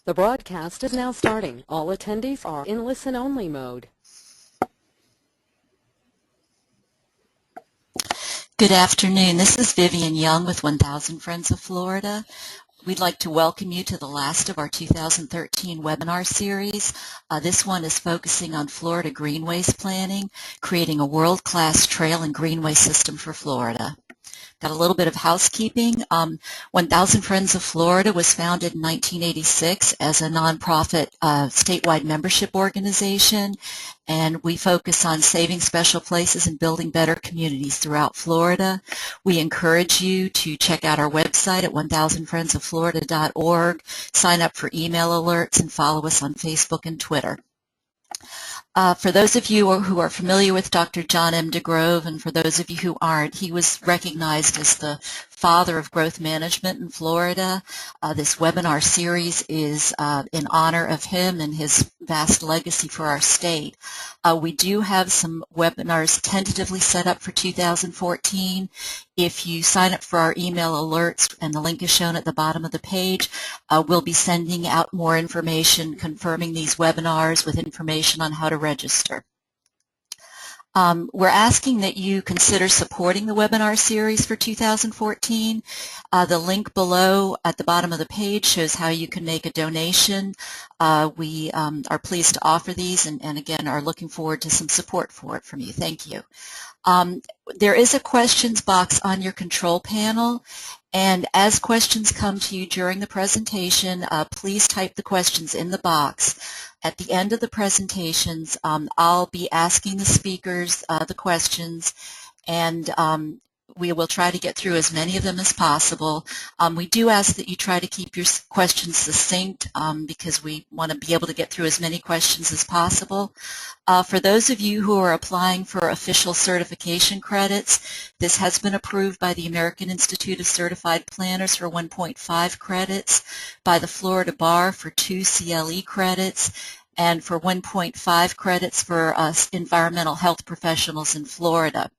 The broadcast is now starting. All attendees are in listen-only mode. Good afternoon. This is Vivian Young with 1000 Friends of Florida. We'd like to welcome you to the last of our 2013 webinar series. This one is focusing on Florida Greenways planning, creating a world-class trail and greenway system for Florida. Got a little bit of housekeeping. 1000 Friends of Florida was founded in 1986 as a nonprofit statewide membership organization, and we focus on saving special places and building better communities throughout Florida. We encourage you to check out our website at 1000friendsoflorida.org, sign up for email alerts, and follow us on Facebook and Twitter. For those of you who are familiar with Dr. John M. DeGrove, and for those of you who aren't, he was recognized as the father of growth management in Florida. This webinar series is in honor of him and his vast legacy for our state. We do have some webinars tentatively set up for 2014. If you sign up for our email alerts, and the link is shown at the bottom of the page, we'll be sending out more information confirming these webinars with information on how to register. We're asking that you consider supporting the webinar series for 2014. The link below at the bottom of the page shows how you can make a donation. We are pleased to offer these and again are looking forward to some support for it from you. Thank you. There is a questions box on your control panel, and as questions come to you during the presentation, please type the questions in the box. At the end of the presentations, I'll be asking the speakers the questions, and we will try to get through as many of them as possible. We do ask that you try to keep your questions succinct because we want to be able to get through as many questions as possible. For those of you who are applying for official certification credits, this has been approved by the American Institute of Certified Planners for 1.5 credits, by the Florida Bar for 2 CLE credits, and for 1.5 credits for environmental health professionals in Florida.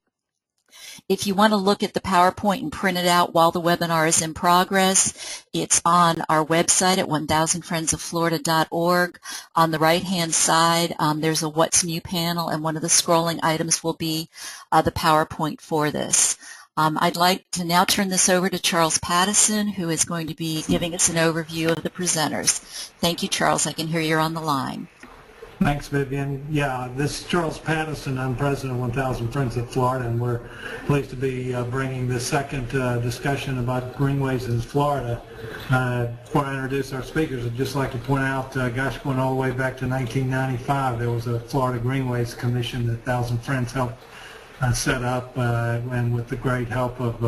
If you want to look at the PowerPoint and print it out while the webinar is in progress, it's on our website at 1000friendsoflorida.org. On the right-hand side, there's a What's New panel, and one of the scrolling items will be the PowerPoint for this. I'd like to now turn this over to Charles Pattison, who is going to be giving us an overview of the presenters. Thank you, Charles. I can hear you're on the line. Thanks, Vivian. Yeah, this is Charles Pattison. I'm president of 1000 Friends of Florida, and we're pleased to be bringing the second discussion about greenways in Florida. Before I introduce our speakers, I'd just like to point out, gosh, going all the way back to 1995, there was a Florida Greenways Commission that 1000 Friends helped set up, and with the great help of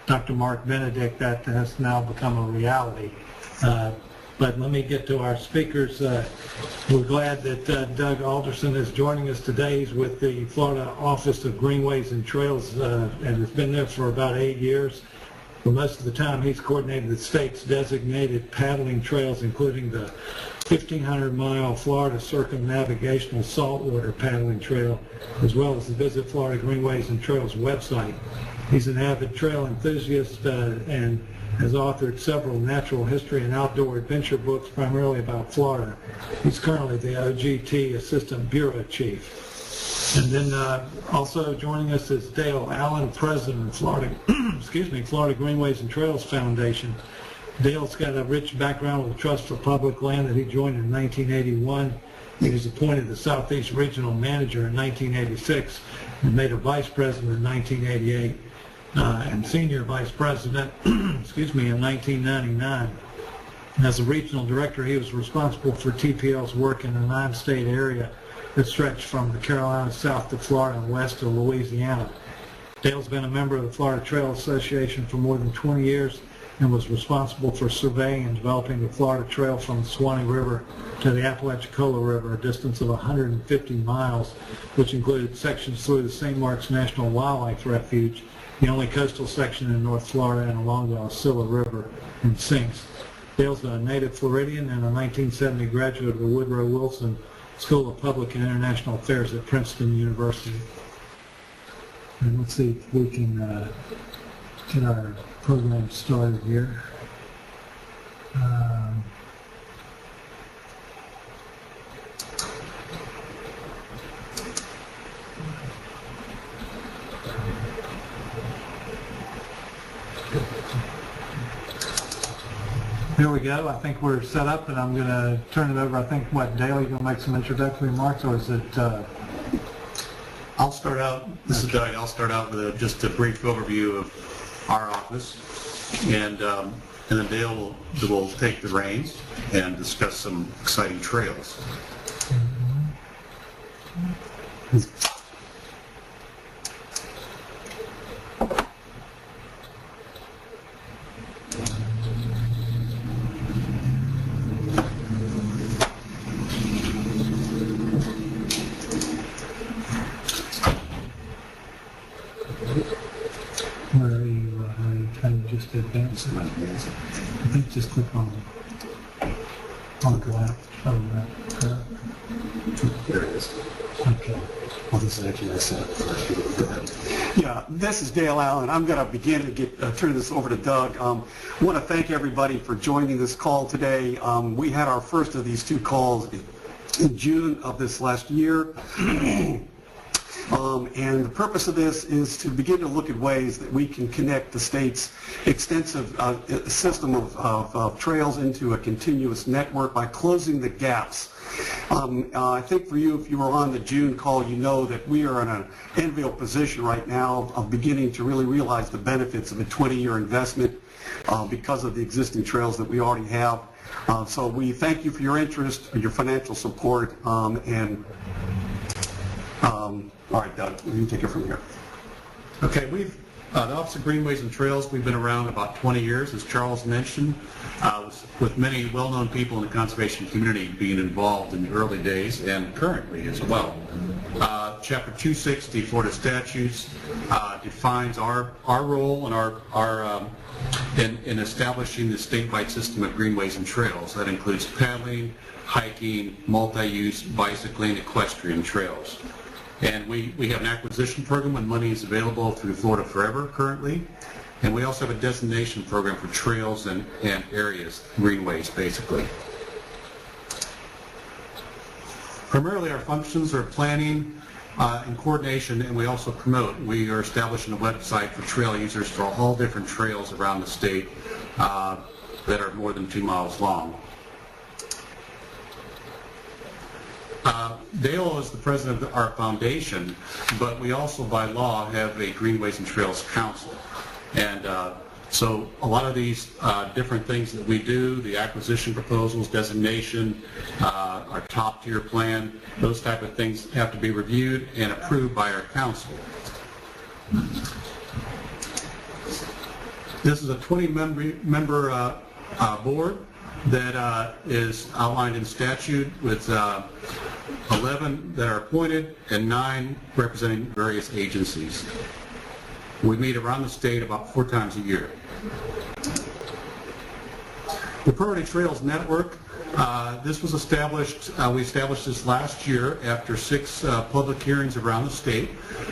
Dr. Mark Benedict, that has now become a reality. But let me get to our speakers. We're glad that Doug Alderson is joining us today. He's with the Florida Office of Greenways and Trails and has been there for about 8 years. For most of the time, he's coordinated the state's designated paddling trails, including the 1,500-mile Florida Circumnavigational Saltwater Paddling Trail, as well as the Visit Florida Greenways and Trails website. He's an avid trail enthusiast and has authored several natural history and outdoor adventure books, primarily about Florida. He's currently the OGT Assistant Bureau Chief. And then also joining us is Dale Allen, President of Florida, Florida Greenways and Trails Foundation. Dale's got a rich background with the Trust for Public Land that he joined in 1981. He was appointed the Southeast Regional Manager in 1986 and made a Vice President in 1988. And Senior Vice President, in 1999. As a Regional Director, he was responsible for TPL's work in the 9-state area that stretched from the Carolinas south to Florida and west to Louisiana. Dale's been a member of the Florida Trail Association for more than 20 years and was responsible for surveying and developing the Florida Trail from the Suwannee River to the Apalachicola River, a distance of 150 miles, which included sections through the St. Mark's National Wildlife Refuge, the only coastal section in North Florida, and along the Osceola River in Sinks. Dale's a native Floridian and a 1970 graduate of the Woodrow Wilson School of Public and International Affairs at Princeton University. And let's see if we can get our program started here. Here we go. I think we're set up, and I'm going to turn it over. I think, Dale, you're going to make some introductory remarks, or is it... I'll start out, this is Doug, I'll start out with just a brief overview of our office, and then Dale will take the reins and discuss some exciting trails. Where are you? Can you just advance it? I think just click on the left. Oh, that. There it is. Okay. Well, this is actually the setup first. Go ahead. Yeah, this is Dale Allen. I'm going to begin to turn this over to Doug. I want to thank everybody for joining this call today. We had our first of these two calls in June of this last year. And the purpose of this is to begin to look at ways that we can connect the state's extensive system of trails into a continuous network by closing the gaps. I think for you, if you were on the June call, you know that we are in an enviable position right now of beginning to really realize the benefits of a 20-year investment because of the existing trails that we already have. So we thank you for your interest, your financial support, all right, Doug, you take it from here. Okay, the Office of Greenways and Trails, we've been around about 20 years, as Charles mentioned, with many well-known people in the conservation community being involved in the early days and currently as well. Chapter 260, Florida statutes, defines our role and in establishing the statewide system of greenways and trails. That includes paddling, hiking, multi-use, bicycling, equestrian trails. And we have an acquisition program when money is available through Florida Forever currently. And we also have a designation program for trails and areas, greenways basically. Primarily our functions are planning and coordination, and we also promote. We are establishing a website for trail users for all different trails around the state that are more than 2 miles long. Dale is the president of our foundation, but we also by law have a Greenways and Trails Council. And so a lot of these different things that we do, the acquisition proposals, designation, our top tier plan, those type of things have to be reviewed and approved by our council. This is a 20-member board that is outlined in statute with 11 that are appointed and 9 representing various agencies. We meet around the state about 4 times a year. The Priority Trails Network, this was established, we established this last year after 6 public hearings around the state,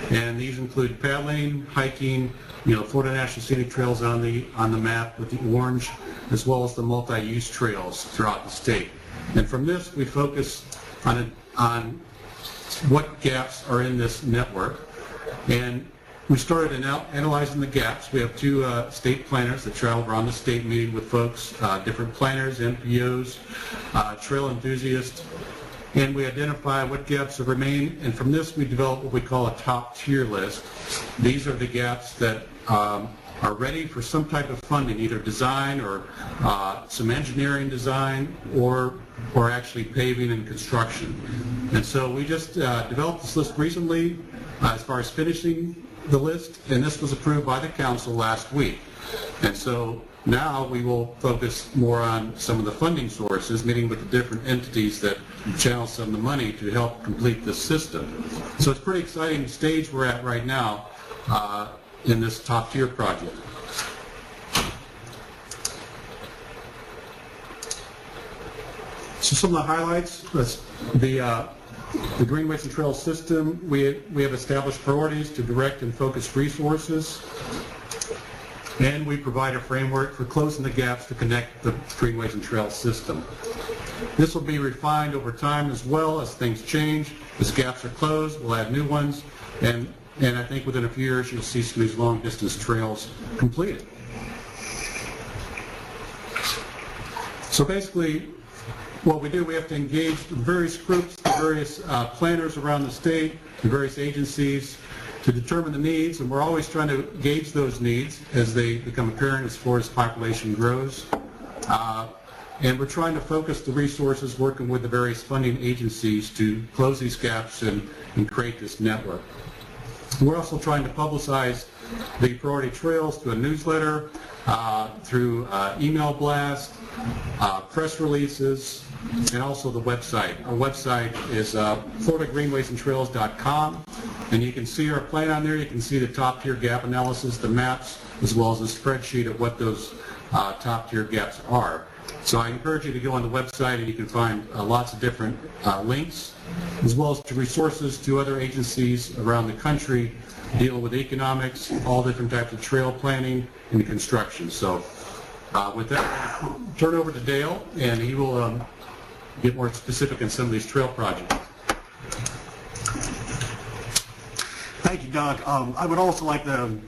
and these include paddling, hiking, Florida National Scenic Trails on the map with the orange, as well as the multi-use trails throughout the state. And from this, we focus on what gaps are in this network. And we started analyzing the gaps. We have 2 state planners that travel around the state meeting with folks, different planners, NPOs, trail enthusiasts, and we identify what gaps have remained. And from this, we develop what we call a top tier list. These are the gaps that are ready for some type of funding, either design or some engineering design or actually paving and construction. And so we just developed this list recently as far as finishing the list, and this was approved by the council last week. And so now we will focus more on some of the funding sources, meeting with the different entities that channel some of the money to help complete this system. So it's a pretty exciting stage we're at right now in this top tier project. So some of the highlights, the Greenways and Trails system, we have established priorities to direct and focus resources, and we provide a framework for closing the gaps to connect the Greenways and Trails system. This will be refined over time as well as things change. As gaps are closed, we'll add new ones, and I think within a few years you'll see some of these long distance trails completed. So basically, what we do, we have to engage the various groups, the various planners around the state, the various agencies to determine the needs, and we're always trying to gauge those needs as they become apparent as Florida's population grows. And we're trying to focus the resources working with the various funding agencies to close these gaps and create this network. We're also trying to publicize the priority trails through a newsletter, through email blast, press releases, and also the website. Our website is floridagreenwaysandtrails.com, and you can see our plan on there. You can see the top-tier gap analysis, the maps, as well as a spreadsheet of what those top-tier gaps are. So I encourage you to go on the website, and you can find lots of different links, as well as to resources to other agencies around the country dealing with economics, all different types of trail planning and construction. So with that, I'll turn over to Dale, and he will get more specific on some of these trail projects. Thank you, Doug. I would also like to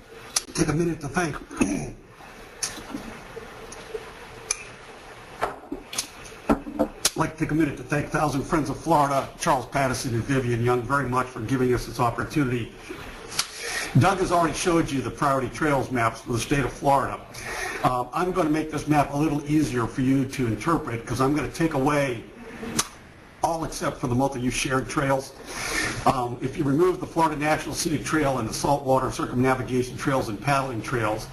take a minute to thank Thousand Friends of Florida, Charles Patterson and Vivian Young very much for giving us this opportunity. Doug has already showed you the priority trails maps for the state of Florida. I'm going to make this map a little easier for you to interpret because I'm going to take away all except for the multi-use shared trails. If you remove the Florida National Scenic Trail and the saltwater circumnavigation trails and paddling trails,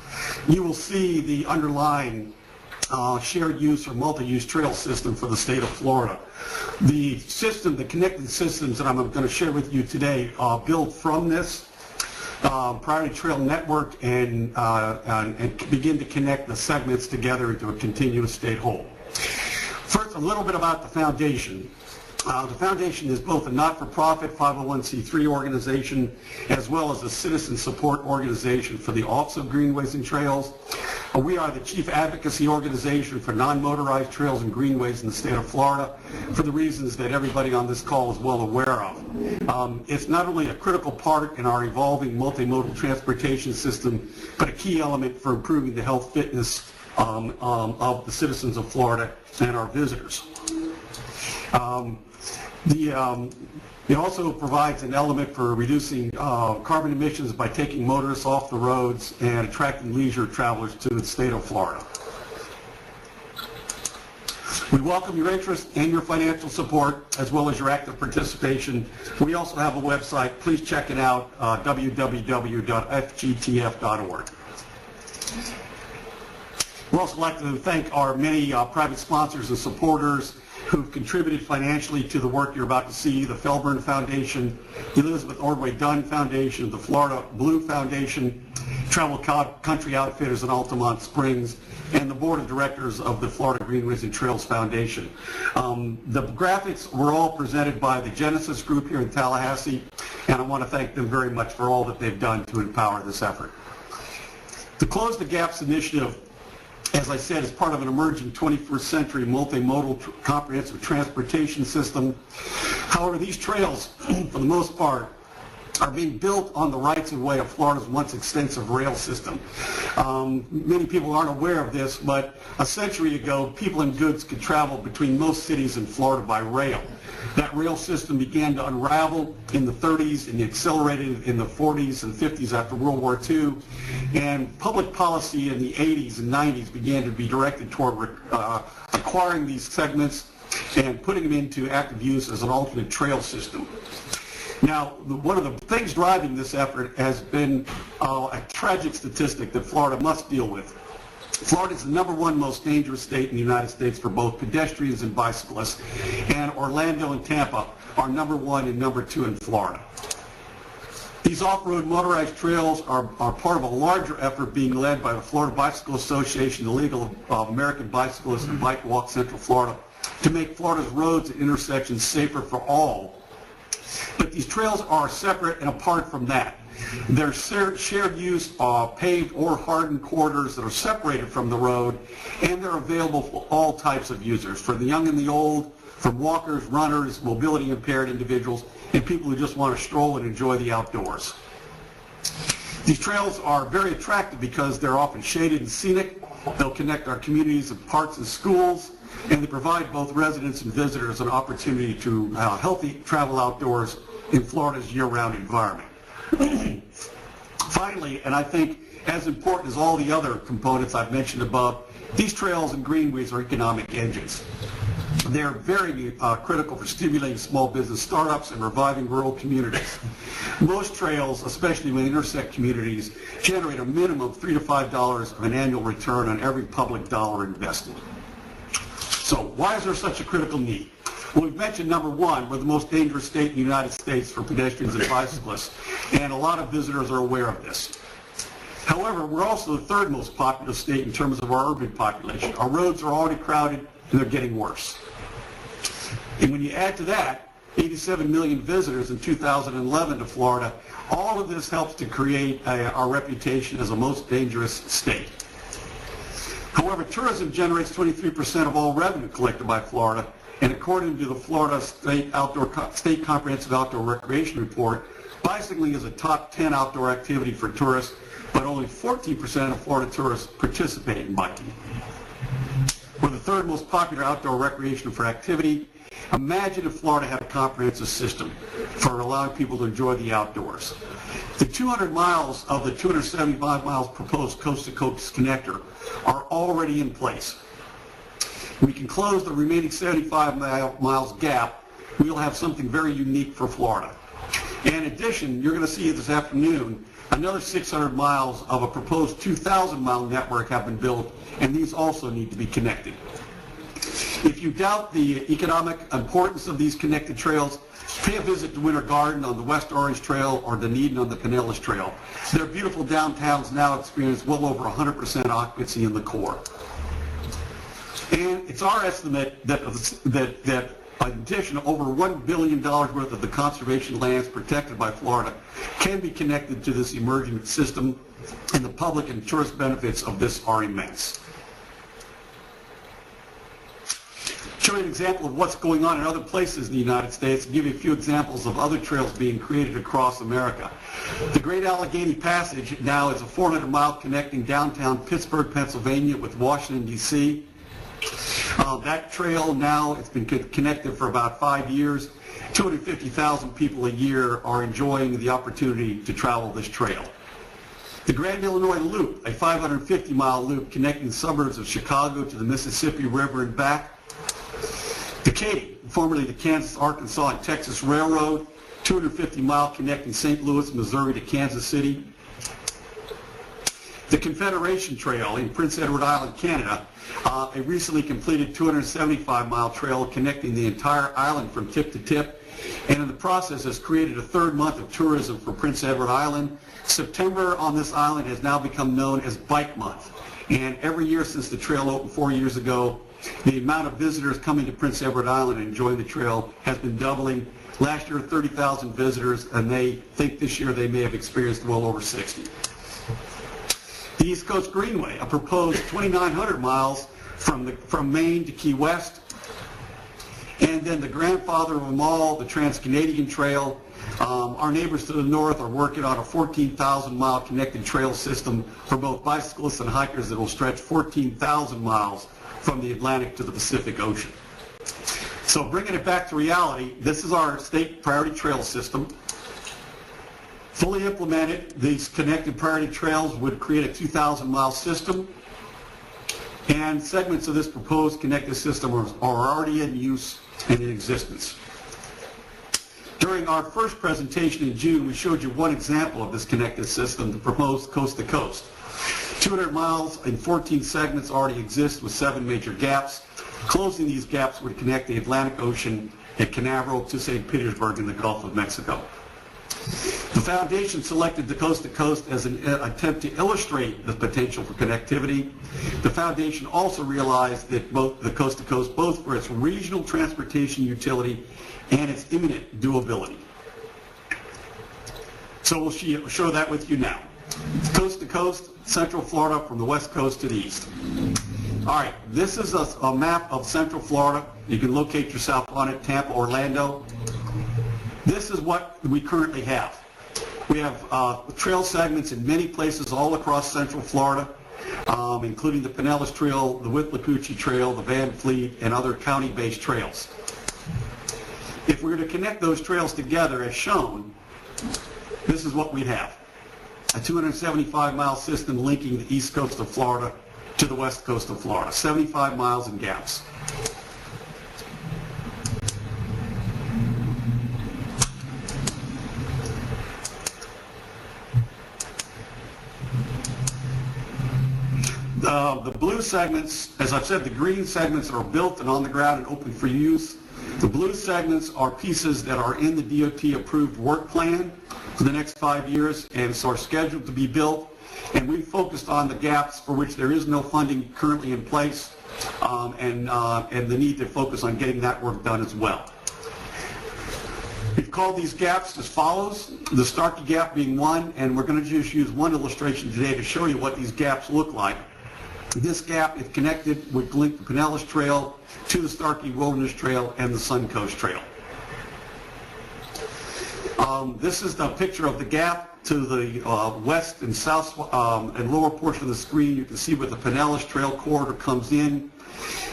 you will see the underlying shared use or multi-use trail system for the state of Florida. The system, the connected systems that I'm going to share with you today build from this priority trail network and begin to connect the segments together into a continuous state whole. First, a little bit about the foundation. The foundation is both a not-for-profit 501c3 organization as well as a citizen support organization for the Office of Greenways and Trails. We are the chief advocacy organization for non-motorized trails and greenways in the state of Florida for the reasons that everybody on this call is well aware of. It's not only a critical part in our evolving multimodal transportation system, but a key element for improving the health fitness of the citizens of Florida and our visitors. It also provides an element for reducing carbon emissions by taking motorists off the roads and attracting leisure travelers to the state of Florida. We welcome your interest and your financial support as well as your active participation. We also have a website. Please check it out, www.fgtf.org. We'd also like to thank our many private sponsors and supporters who've contributed financially to the work you're about to see: the Felburn Foundation, the Elizabeth Ordway Dunn Foundation, the Florida Blue Foundation, Travel Country Outfitters in Altamont Springs, and the Board of Directors of the Florida Greenways and Trails Foundation. The graphics were all presented by the Genesis Group here in Tallahassee, and I want to thank them very much for all that they've done to empower this effort. The Close the Gaps initiative, as I said, is part of an emerging 21st century multimodal comprehensive transportation system. However, these trails, for the most part, are being built on the rights of way of Florida's once extensive rail system. Many people aren't aware of this, but a century ago, people and goods could travel between most cities in Florida by rail. That rail system began to unravel in the 30s and accelerated in the 40s and 50s after World War II. And public policy in the 80s and 90s began to be directed toward acquiring these segments and putting them into active use as an alternate trail system. Now, one of the things driving this effort has been a tragic statistic that Florida must deal with. Florida is the #1 most dangerous state in the United States for both pedestrians and bicyclists, and Orlando and Tampa are #1 and #2 in Florida. These off-road motorized trails are part of a larger effort being led by the Florida Bicycle Association, the League of American Bicyclists, and Bike Walk Central Florida to make Florida's roads and intersections safer for all. But these trails are separate and apart from that. They're shared use of paved or hardened corridors that are separated from the road, and they're available for all types of users, for the young and the old, from walkers, runners, mobility impaired individuals, and people who just want to stroll and enjoy the outdoors. These trails are very attractive because they're often shaded and scenic, They'll connect our communities of parks and schools, and they provide both residents and visitors an opportunity to healthy travel outdoors in Florida's year-round environment. Finally, and I think as important as all the other components I've mentioned above, these trails and greenways are economic engines. They're very critical for stimulating small business startups and reviving rural communities. Most trails, especially when they intersect communities, generate a minimum of $3 to $5 of an annual return on every public dollar invested. So why is there such a critical need? Well, we've mentioned number one, we're the most dangerous state in the United States for pedestrians and bicyclists, and a lot of visitors are aware of this. However, we're also the third most populous state in terms of our urban population. Our roads are already crowded, and they're getting worse. And when you add to that 87 million visitors in 2011 to Florida, all of this helps to create our reputation as the most dangerous state. However, tourism generates 23% of all revenue collected by Florida, and according to the Florida State Comprehensive Outdoor Recreation Report, bicycling is a top 10 outdoor activity for tourists, but only 14% of Florida tourists participate in biking. We're the third most popular outdoor recreation for activity. Imagine if Florida had a comprehensive system for allowing people to enjoy the outdoors. The 200 miles of the 275 miles proposed coast-to-coast connector are already in place. We can close the remaining 75 miles gap. We'll have something very unique for Florida. And in addition, you're going to see this afternoon, another 600 miles of a proposed 2,000-mile network have been built, and these also need to be connected. If you doubt the economic importance of these connected trails, pay a visit to Winter Garden on the West Orange Trail or Dunedin on the Pinellas Trail. Their beautiful downtowns now experience well over 100% occupancy in the core. And it's our estimate that an additional over $1 billion worth of the conservation lands protected by Florida can be connected to this emerging system, and the public and tourist benefits of this are immense. Show you an example of what's going on in other places in the United States and give you a few examples of other trails being created across America. The Great Allegheny Passage now is a 400-mile connecting downtown Pittsburgh, Pennsylvania with Washington, D.C. That trail now, it's been connected for about 5 years. 250,000 people a year are enjoying the opportunity to travel this trail. The Grand Illinois Loop, a 550-mile loop connecting the suburbs of Chicago to the Mississippi River and back. The Katy, formerly the Kansas, Arkansas, and Texas Railroad, 250-mile connecting St. Louis, Missouri to Kansas City. The Confederation Trail in Prince Edward Island, Canada, a recently completed 275-mile trail connecting the entire island from tip to tip, and in the process has created a third month of tourism for Prince Edward Island. September on this island has now become known as Bike Month, and every year since the trail opened 4 years ago, the amount of visitors coming to Prince Edward Island and enjoying the trail has been doubling. Last year, 30,000 visitors, and they think this year they may have experienced well over 60. The East Coast Greenway, a proposed 2,900 miles from Maine to Key West. And then the grandfather of them all, the Trans-Canadian Trail. Our neighbors to the north are working on a 14,000-mile connected trail system for both bicyclists and hikers that will stretch 14,000 miles from the Atlantic to the Pacific Ocean. So bringing it back to reality, this is our state priority trail system. Fully implemented, these connected priority trails would create a 2,000-mile system, and segments of this proposed connected system are already in use and in existence. During our first presentation in June, we showed you one example of this connected system, the proposed coast-to-coast. 200 miles in 14 segments already exist with 7 major gaps. Closing these gaps would connect the Atlantic Ocean at Canaveral to St. Petersburg in the Gulf of Mexico. The foundation selected the coast-to-coast as an attempt to illustrate the potential for connectivity. The foundation also realized that both the coast-to-coast, both for its regional transportation utility and its imminent doability. So we'll show that with you now. Coast to coast, Central Florida from the west coast to the east. All right, this is a map of Central Florida. You can locate yourself on it, Tampa, Orlando. This is what we currently have. We have trail segments in many places all across Central Florida. including the Pinellas Trail, the Withlacoochee Trail, the Van Fleet, and other county-based trails. If we were to connect those trails together as shown, this is what we'd have. A 275-mile system linking the east coast of Florida to the west coast of Florida, 75 miles in gaps. The blue segments, as I've said, the green segments are built and on the ground and open for use. The blue segments are pieces that are in the DOT approved work plan for the next 5 years and so are scheduled to be built. And we focused on the gaps for which there is no funding currently in place and the need to focus on getting that work done as well. We've called these gaps as follows, the Starkey Gap being one, and we're going to just use one illustration today to show you what these gaps look like. This gap, if connected, would link the Pinellas Trail to the Starkey Wilderness Trail and the Suncoast Trail. This is the picture of the gap to the west and south and lower portion of the screen. You can see where the Pinellas Trail corridor comes in.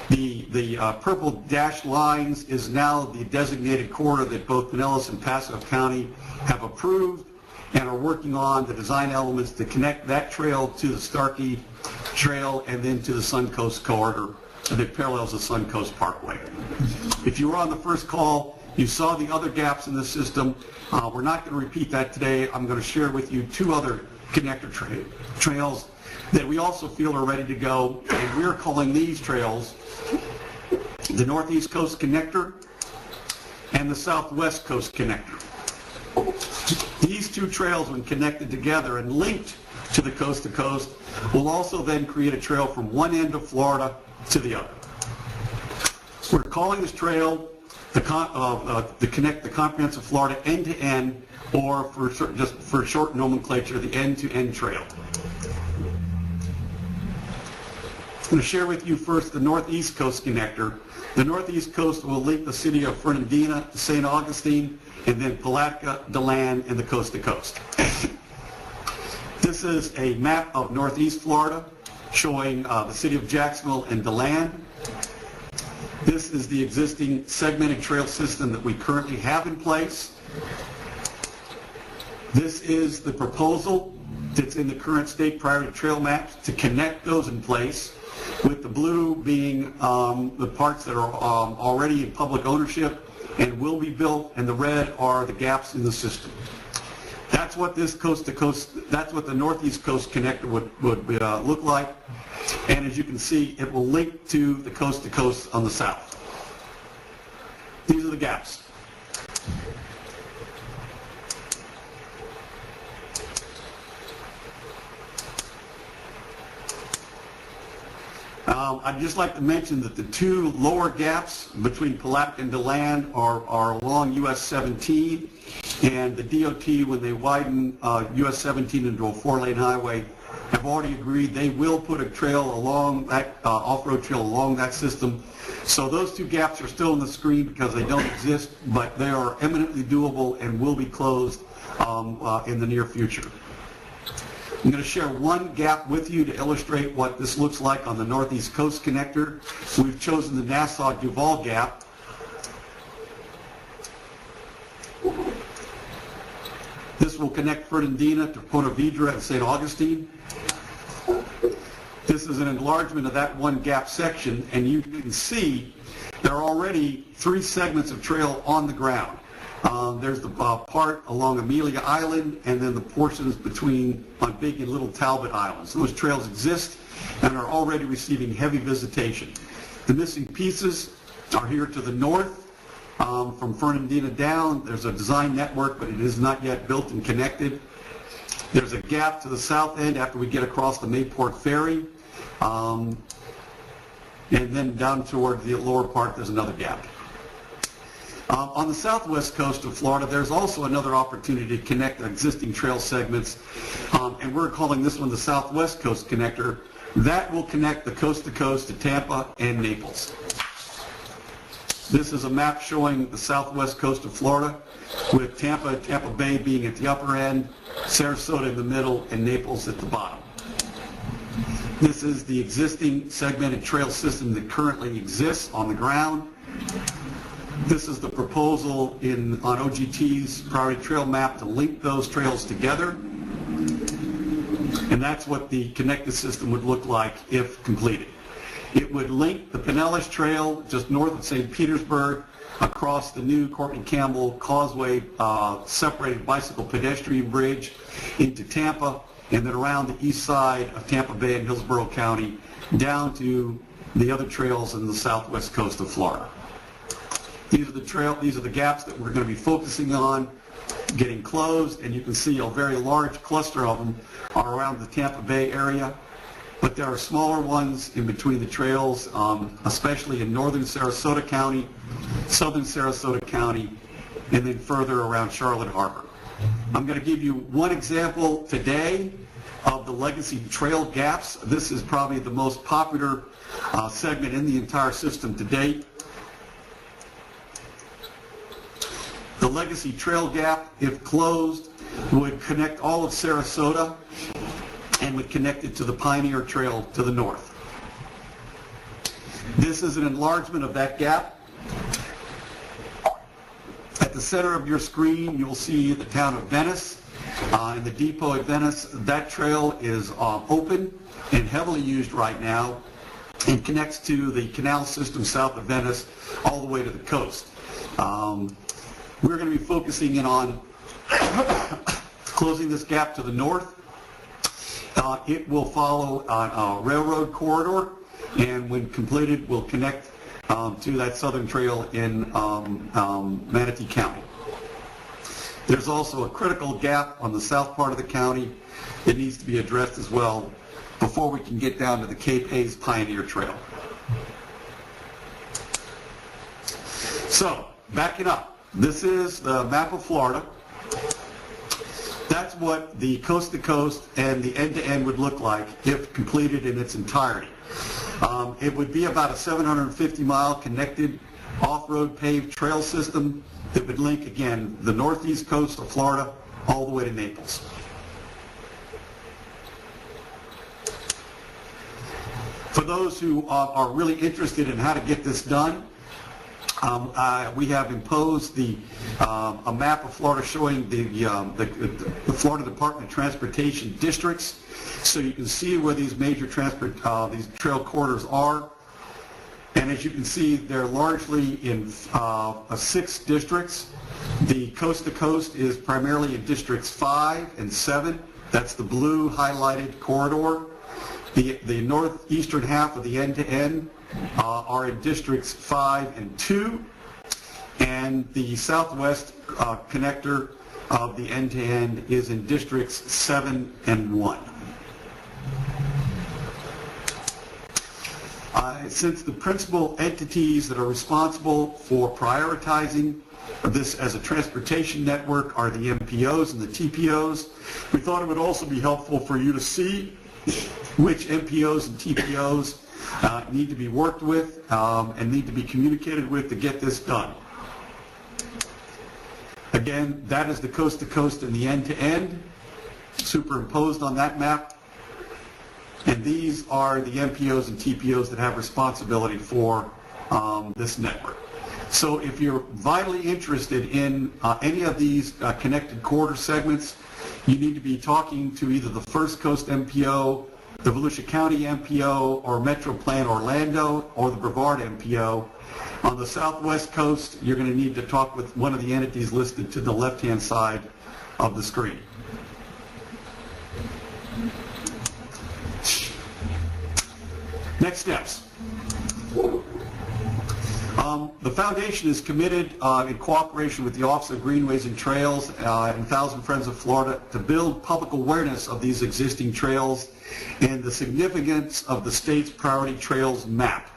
The purple dashed lines is now the designated corridor that both Pinellas and Pasco County have approved and are working on the design elements to connect that trail to the Starkey Trail and then to the Suncoast corridor that parallels the Suncoast Parkway. If you were on the first call, you saw the other gaps in the system. We're not going to repeat that today. I'm going to share with you two other connector trails that we also feel are ready to go, and we're calling these trails the Northeast Coast Connector and the Southwest Coast Connector. These two trails, when connected together and linked to the coast, will also then create a trail from one end of Florida to the other. We're calling this trail the Connect the Comprehensive Florida End-to-End, or just for short nomenclature, the End-to-End Trail. I'm going to share with you first the Northeast Coast Connector. The Northeast Coast will link the city of Fernandina to St. Augustine, and then Palatka, DeLand, and the coast to coast. This is a map of Northeast Florida showing the city of Jacksonville and DeLand. This is the existing segmented trail system that we currently have in place. This is the proposal that's in the current state priority trail maps to connect those in place, with the blue being the parts that are already in public ownership and will be built, and the red are the gaps in the system. That's what this coast to coast, that's what the Northeast Coast Connector would look like. And as you can see, it will link to the coast on the south. These are the gaps. I'd just like to mention that the two lower gaps between Palatka and DeLand are along US 17, and the DOT, when they widen US 17 into a 4-lane highway, have already agreed they will put a trail along that off-road trail along that system. So those two gaps are still on the screen because they don't exist, but they are eminently doable and will be closed in the near future. I'm going to share one gap with you to illustrate what this looks like on the Northeast Coast Connector. We've chosen the Nassau-Duval Gap. This will connect Fernandina to Ponte Vedra and St. Augustine. This is an enlargement of that one gap section, and you can see there are already 3 segments of trail on the ground. There's the part along Amelia Island, and then the portions between Big and Little Talbot Islands. Those trails exist and are already receiving heavy visitation. The missing pieces are here to the north. From Fernandina down, there's a design network, but it is not yet built and connected. There's a gap to the south end after we get across the Mayport Ferry. And then down toward the lower part, there's another gap. On the southwest coast of Florida, there's also another opportunity to connect existing trail segments, and we're calling this one the Southwest Coast Connector. That will connect the coast to Tampa and Naples. This is a map showing the southwest coast of Florida, with Tampa Bay being at the upper end, Sarasota in the middle, and Naples at the bottom. This is the existing segmented trail system that currently exists on the ground. This is the proposal on OGT's priority trail map to link those trails together. And that's what the connected system would look like if completed. It would link the Pinellas Trail just north of St. Petersburg across the new Courtney Campbell Causeway separated bicycle pedestrian bridge into Tampa, and then around the east side of Tampa Bay and Hillsborough County down to the other trails in the southwest coast of Florida. These are the gaps that we're going to be focusing on getting closed, and you can see a very large cluster of them are around the Tampa Bay area, but there are smaller ones in between the trails, especially in northern Sarasota County, southern Sarasota County, and then further around Charlotte Harbor. I'm going to give you one example today of the legacy trail gaps. This is probably the most popular segment in the entire system to date. The legacy trail gap, if closed, would connect all of Sarasota and would connect it to the Pioneer Trail to the north. This is an enlargement of that gap. At the center of your screen, you'll see the town of Venice. In the depot at Venice, that trail is open and heavily used right now and connects to the canal system south of Venice all the way to the coast. We're going to be focusing in on closing this gap to the north. It will follow a railroad corridor, and when completed, will connect to that southern trail in Manatee County. There's also a critical gap on the south part of the county that needs to be addressed as well before we can get down to the Cape Hayes Pioneer Trail. So, backing up. This is the map of Florida. That's what the coast-to-coast and the end-to-end would look like if completed in its entirety. It would be about a 750-mile connected off-road paved trail system that would link, again, the northeast coast of Florida all the way to Naples. For those who are really interested in how to get this done, we have imposed a map of Florida showing the Florida Department of Transportation districts, so you can see where these major these trail corridors are. And as you can see, they're largely in 6 districts. The coast to coast is primarily in districts 5 and 7. That's the blue highlighted corridor. The northeastern half of the end-to-end are in districts 5 and 2, and the southwest connector of the end-to-end is in districts 7 and 1. Since the principal entities that are responsible for prioritizing this as a transportation network are the MPOs and the TPOs, we thought it would also be helpful for you to see which MPOs and TPOs need to be worked with and need to be communicated with to get this done. Again, that is the coast-to-coast and the end-to-end superimposed on that map. And these are the MPOs and TPOs that have responsibility for this network. So if you're vitally interested in any of these connected corridor segments, you need to be talking to either the First Coast MPO, the Volusia County MPO, or Metro Plan Orlando, or the Brevard MPO. On the southwest coast, you're going to need to talk with one of the entities listed to the left-hand side of the screen. Next steps. The foundation is committed in cooperation with the Office of Greenways and Trails and 1,000 Friends of Florida to build public awareness of these existing trails and the significance of the state's priority trails map.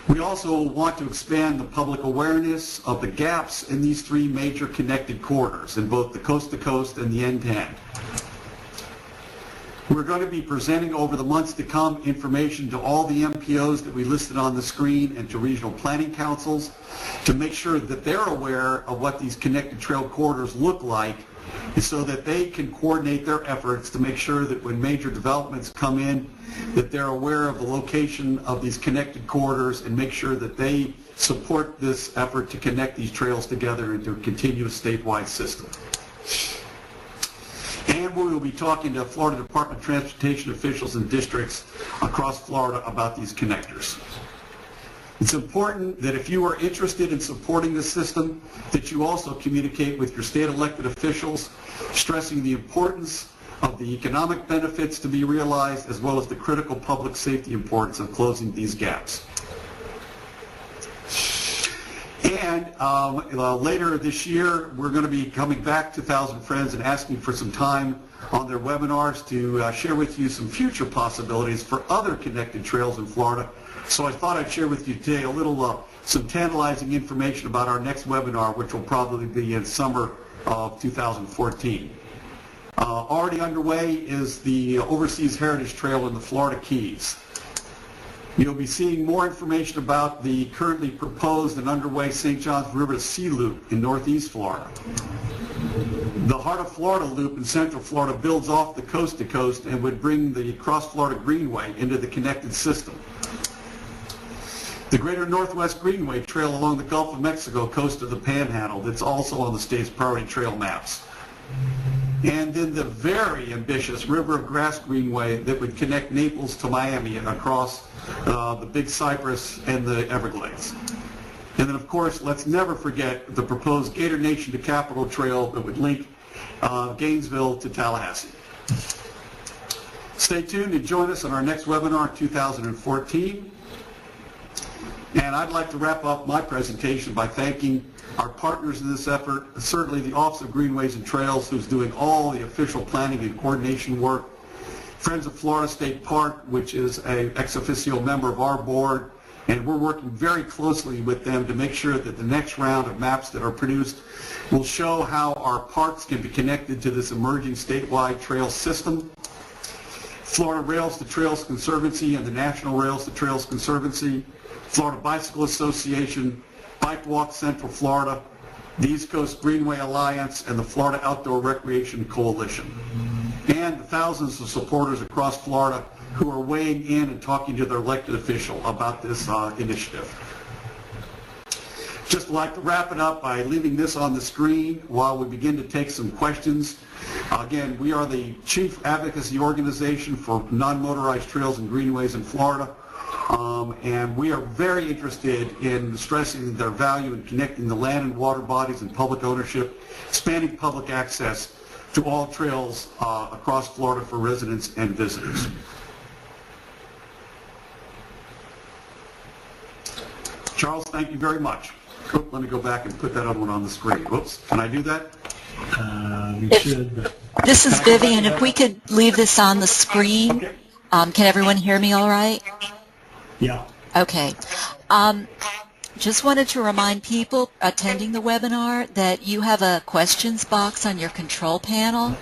We also want to expand the public awareness of the gaps in these 3 major connected corridors in both the coast-to-coast and the end-to-end. We're going to be presenting over the months to come information to all the MPOs that we listed on the screen and to regional planning councils to make sure that they're aware of what these connected trail corridors look like so that they can coordinate their efforts to make sure that when major developments come in, that they're aware of the location of these connected corridors and make sure that they support this effort to connect these trails together into a continuous statewide system. And we will be talking to Florida Department of Transportation officials and districts across Florida about these connectors. It's important that if you are interested in supporting the system, that you also communicate with your state elected officials, stressing the importance of the economic benefits to be realized, as well as the critical public safety importance of closing these gaps. And later this year, we're going to be coming back to 1,000 Friends and asking for some time on their webinars to share with you some future possibilities for other connected trails in Florida. So I thought I'd share with you today a little, some tantalizing information about our next webinar, which will probably be in summer of 2014. Already underway is the Overseas Heritage Trail in the Florida Keys. You'll be seeing more information about the currently proposed and underway St. Johns River to Sea Loop in Northeast Florida. The Heart of Florida Loop in Central Florida builds off the coast to coast and would bring the Cross Florida Greenway into the connected system. The Greater Northwest Greenway Trail along the Gulf of Mexico coast of the Panhandle, that's also on the state's priority trail maps. And then the very ambitious River of Grass Greenway that would connect Naples to Miami and across the Big Cypress and the Everglades. And then, of course, let's never forget the proposed Gator Nation to Capitol Trail that would link Gainesville to Tallahassee. Stay tuned and join us on our next webinar in 2014. And I'd like to wrap up my presentation by thanking our partners in this effort, certainly the Office of Greenways and Trails, who's doing all the official planning and coordination work, Friends of Florida State Park, which is an ex officio member of our board, and we're working very closely with them to make sure that the next round of maps that are produced will show how our parks can be connected to this emerging statewide trail system. Florida Rails to Trails Conservancy and the National Rails to Trails Conservancy, Florida Bicycle Association, Bike Walk Central Florida, the East Coast Greenway Alliance, and the Florida Outdoor Recreation Coalition. And the thousands of supporters across Florida who are weighing in and talking to their elected official about this initiative. Just like to wrap it up by leaving this on the screen while we begin to take some questions. Again, we are the chief advocacy organization for non-motorized trails and greenways in Florida. And we are very interested in stressing their value in connecting the land and water bodies and public ownership, expanding public access to all trails across Florida for residents and visitors. Charles, thank you very much. Oh, let me go back and put that other one on the screen. Whoops, can I do that? We should. This is Vivian. If we could leave this on the screen, Okay. Can everyone hear me all right? Yeah. Okay. Just wanted to remind people attending the webinar that you have a questions box on your control panel.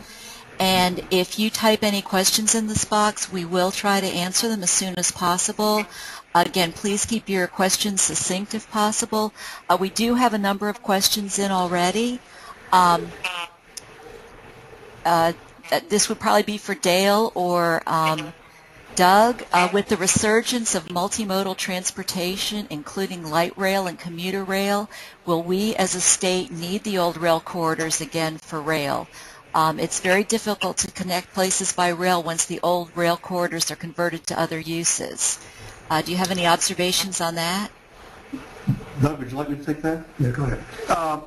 And if you type any questions in this box, we will try to answer them as soon as possible. Again, please keep your questions succinct if possible. We do have a number of questions in already. This would probably be for Dale or Doug. With the resurgence of multimodal transportation, including light rail and commuter rail, will we as a state need the old rail corridors again for rail? It's very difficult to connect places by rail once the old rail corridors are converted to other uses. Do you have any observations on that? Doug, would you like me to take that? Yeah, go ahead.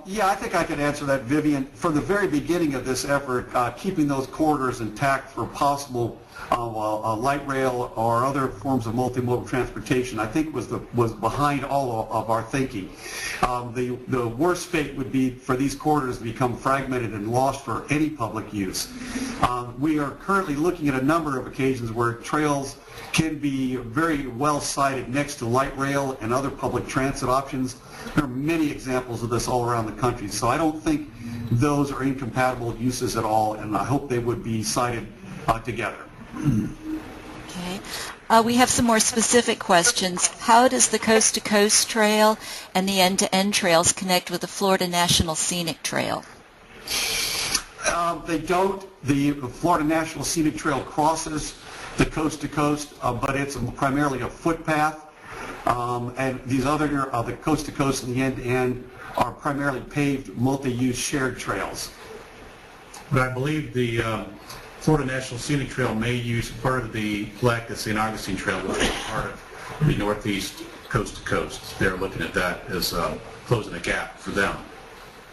Yeah, I think I can answer that, Vivian. From the very beginning of this effort, keeping those corridors intact for possible light rail or other forms of multimodal transportation, I think was behind all of our thinking. The worst fate would be for these corridors to become fragmented and lost for any public use. We are currently looking at a number of occasions where trails can be very well sited next to light rail and other public transit options. There are many examples of this all around the country, so I don't think those are incompatible uses at all, and I hope they would be sited together. Okay. We have some more specific questions. How does the Coast to Coast Trail and the end-to-end trails connect with the Florida National Scenic Trail? They don't. The Florida National Scenic Trail crosses the coast to coast, but it's primarily a footpath. And these other, the coast to coast and the end to end, are primarily paved, multi-use shared trails. But I believe the Florida National Scenic Trail may use part of the Palatka St. Augustine Trail, which is part of the northeast coast to coast. They're looking at that as closing a gap for them.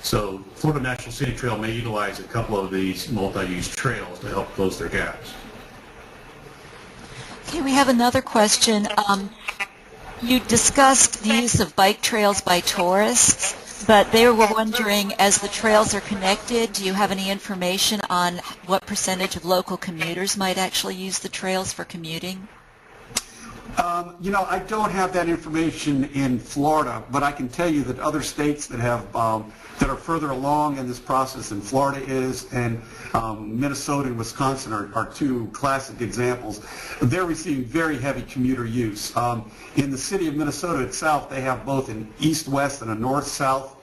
So Florida National Scenic Trail may utilize a couple of these multi-use trails to help close their gaps. Okay, we have another question. You discussed the use of bike trails by tourists, but they were wondering, as the trails are connected, do you have any information on what percentage of local commuters might actually use the trails for commuting? You know, I don't have that information in Florida, but I can tell you that other states that have that are further along in this process than Florida is, and Minnesota and Wisconsin are two classic examples. They're receiving very heavy commuter use. In the city of Minnesota itself, they have both an east-west and a north-south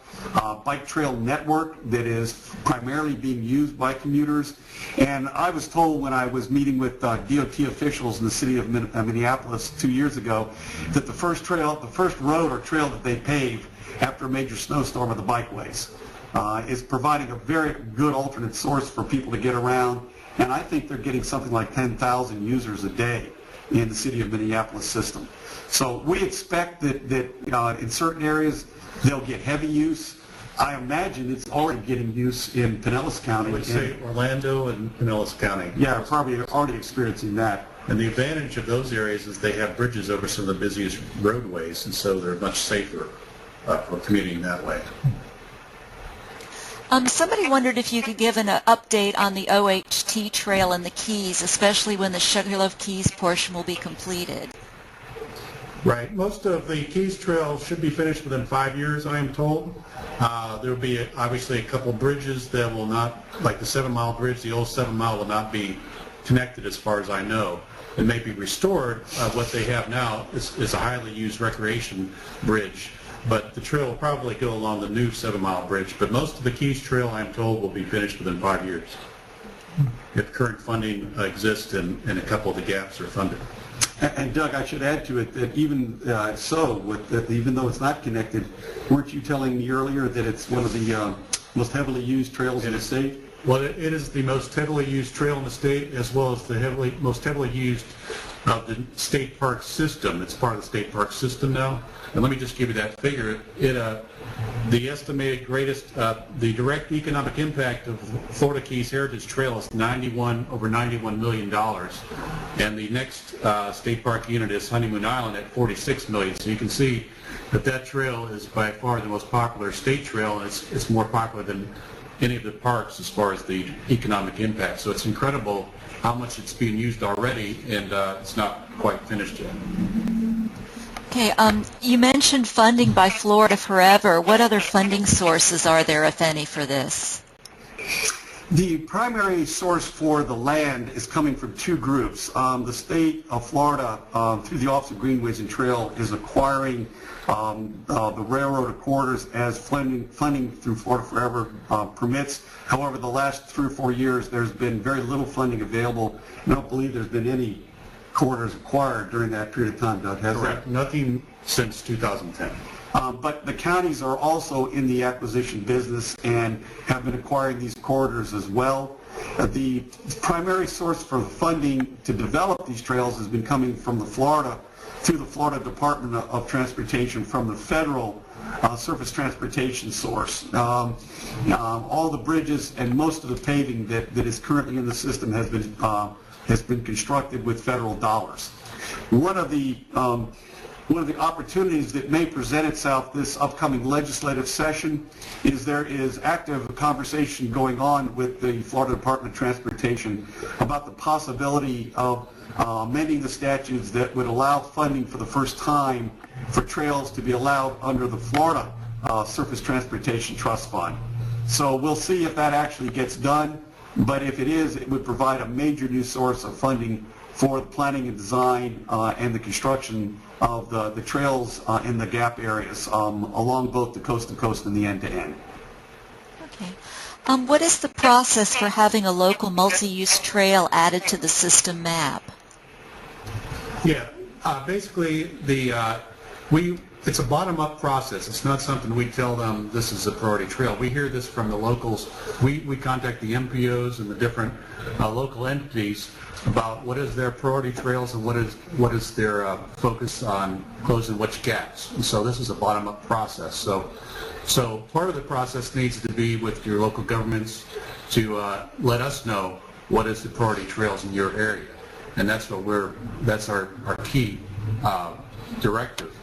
bike trail network that is primarily being used by commuters. And I was told when I was meeting with DOT officials in the city of Minneapolis 2 years ago that the first road or trail that they pave after a major snowstorm are the bikeways. Is providing a very good alternate source for people to get around. And I think they're getting something like 10,000 users a day in the city of Minneapolis system. So we expect that in certain areas they'll get heavy use. I imagine it's already getting use in Pinellas County. I would say Orlando and Pinellas County. Yeah, probably already experiencing that. And the advantage of those areas is they have bridges over some of the busiest roadways, and so they're much safer for commuting that way. Somebody wondered if you could give an update on the OHT trail in the Keys, especially when the Sugarloaf Keys portion will be completed. Right. Most of the Keys Trail should be finished within 5 years, I am told. There will be obviously a couple bridges that will not, like the 7 Mile Bridge, the old 7 Mile will not be connected as far as I know. It may be restored. What they have now is a highly used recreation bridge, but the trail will probably go along the new 7 Mile Bridge. But most of the Keys Trail, I am told, will be finished within 5 years, if current funding exists and a couple of the gaps are funded. And Doug, I should add to it that even even though it's not connected, weren't you telling me earlier that it's one of the most heavily used trails in the state? Well, it is the most heavily used trail in the state, as well as the most heavily used of the state park system. It's part of the state park system now. And let me just give you that figure. The estimated greatest, the direct economic impact of Florida Keys Heritage Trail is over $91 million. And the next state park unit is Honeymoon Island at $46 million. So you can see that trail is by far the most popular state trail, and it's more popular than any of the parks as far as the economic impact. So it's incredible how much it's being used already, and it's not quite finished yet. Okay, you mentioned funding by Florida Forever. What other funding sources are there, if any, for this? The primary source for the land is coming from two groups. The state of Florida, through the Office of Greenways and Trail, is acquiring the railroad corridors as funding through Florida Forever permits. However, the last 3 or 4 years, there's been very little funding available. I don't believe there's been any corridors acquired during that period of time, Doug, has there? Correct. Nothing since 2010. But the counties are also in the acquisition business and have been acquiring these corridors as well. The primary source for funding to develop these trails has been coming from through the Florida Department of Transportation, from the federal surface transportation source. All the bridges and most of the paving that is currently in the system has been constructed with federal dollars. One of the opportunities that may present itself this upcoming legislative session is there is active conversation going on with the Florida Department of Transportation about the possibility of amending the statutes that would allow funding for the first time for trails to be allowed under the Florida Surface Transportation Trust Fund. So we'll see if that actually gets done, but if it is, it would provide a major new source of funding for the planning and design and the construction of the trails in the gap areas along both the coast to coast and the end to end. Okay. What is the process for having a local multi-use trail added to the system map? Yeah, basically it's a bottom-up process. It's not something we tell them this is a priority trail. We hear this from the locals. We contact the MPOs and the different local entities about what is their priority trails and what is their focus on closing which gaps. And so this is a bottom-up process. So part of the process needs to be with your local governments to let us know what is the priority trails in your area. And that's our key directive.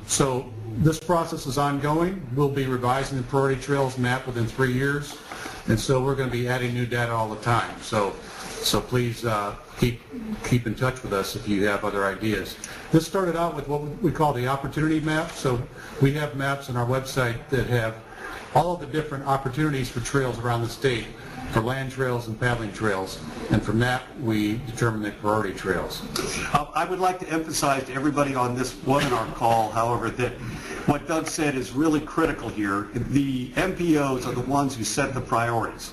So this process is ongoing. We'll be revising the priority trails map within 3 years, and so we're going to be adding new data all the time. So please keep in touch with us if you have other ideas. This started out with what we call the opportunity map. So we have maps on our website that have all of the different opportunities for trails around the state, for land trails and paddling trails, and from that we determine the priority trails. I would like to emphasize to everybody on this webinar call, however, that what Doug said is really critical here. The MPOs are the ones who set the priorities.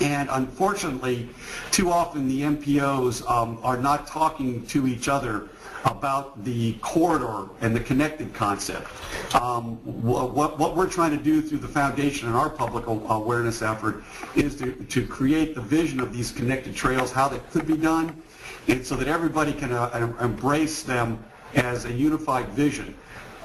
And unfortunately, too often the MPOs are not talking to each other about the corridor and the connected concept. What we're trying to do through the foundation and our public awareness effort is to create the vision of these connected trails, how that could be done, and so that everybody can embrace them as a unified vision.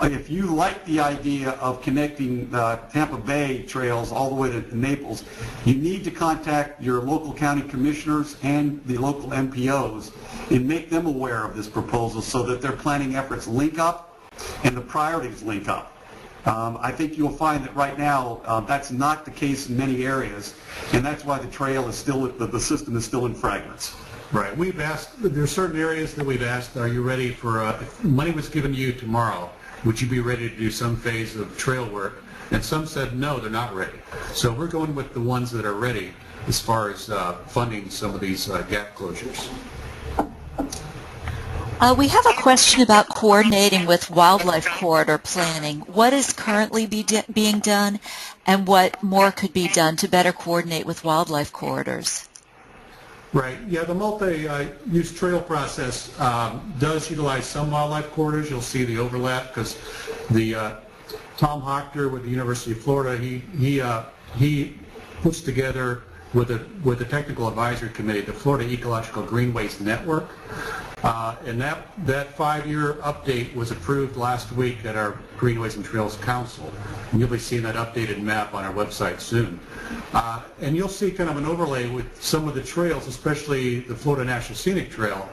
If you like the idea of connecting the Tampa Bay trails all the way to Naples, you need to contact your local county commissioners and the local MPOs and make them aware of this proposal so that their planning efforts link up and the priorities link up. I think you'll find that right now that's not the case in many areas, and that's why the trail is still, the system is still in fragments. Right. We've asked, there's certain areas that we've asked, are you ready for, if money was given to you tomorrow, would you be ready to do some phase of trail work? And some said no, they're not ready. So we're going with the ones that are ready as far as funding some of these gap closures. We have a question about coordinating with wildlife corridor planning. What is currently being done, and what more could be done to better coordinate with wildlife corridors? Right. Yeah, the multi-use trail process does utilize some wildlife corridors. You'll see the overlap because the Tom Hochter with the University of Florida, he puts together with the technical advisory committee the Florida Ecological Greenways Network, and that 5-year update was approved last week at our Greenways and Trails Council. And you'll be seeing that updated map on our website soon. And you'll see kind of an overlay with some of the trails, especially the Florida National Scenic Trail,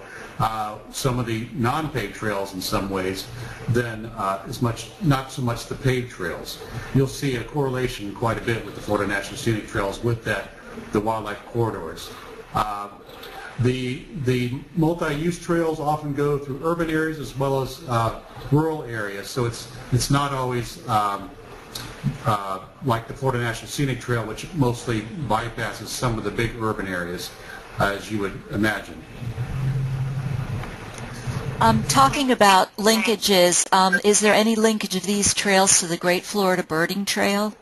some of the non-paved trails in some ways, than not so much the paved trails. You'll see a correlation quite a bit with the Florida National Scenic Trails with the wildlife corridors. The multi-use trails often go through urban areas as well as rural areas, so it's not always like the Florida National Scenic Trail, which mostly bypasses some of the big urban areas, as you would imagine. Talking about linkages, is there any linkage of these trails to the Great Florida Birding Trail?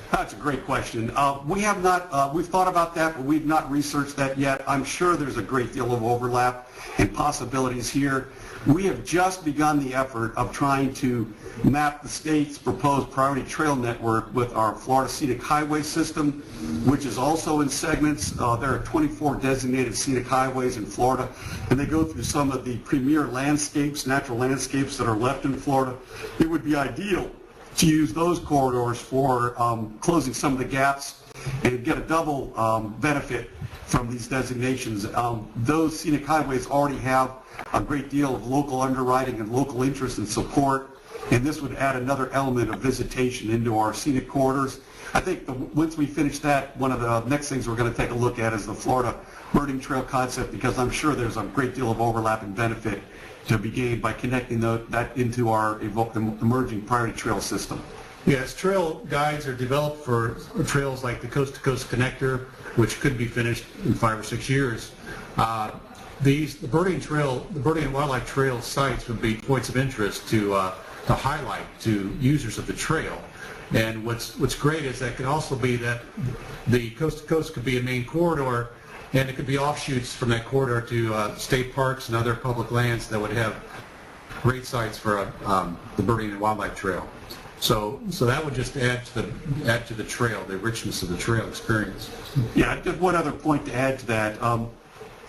That's a great question. We have not, we've thought about that, but we've not researched that yet. I'm sure there's a great deal of overlap and possibilities here. We have just begun the effort of trying to map the state's proposed priority trail network with our Florida Scenic Highway system, which is also in segments. There are 24 designated scenic highways in Florida, and they go through some of the premier landscapes, natural landscapes that are left in Florida. It would be ideal to use those corridors for closing some of the gaps and get a double benefit from these designations. Those scenic highways already have a great deal of local underwriting and local interest and support, and this would add another element of visitation into our scenic corridors. I think once we finish that, one of the next things we're going to take a look at is the Florida Birding Trail concept, because I'm sure there's a great deal of overlap and benefit to be gained by connecting that into our emerging priority trail system. Yes, trail guides are developed for trails like the Coast to Coast Connector, which could be finished in 5 or 6 years. The birding and wildlife trail sites would be points of interest to highlight to users of the trail. And what's great is that could also be that the coast to coast could be a main corridor, and it could be offshoots from that corridor to state parks and other public lands that would have great sites for the birding and wildlife trail. So that would just add to the trail, the richness of the trail experience. Yeah, just one other point to add to that.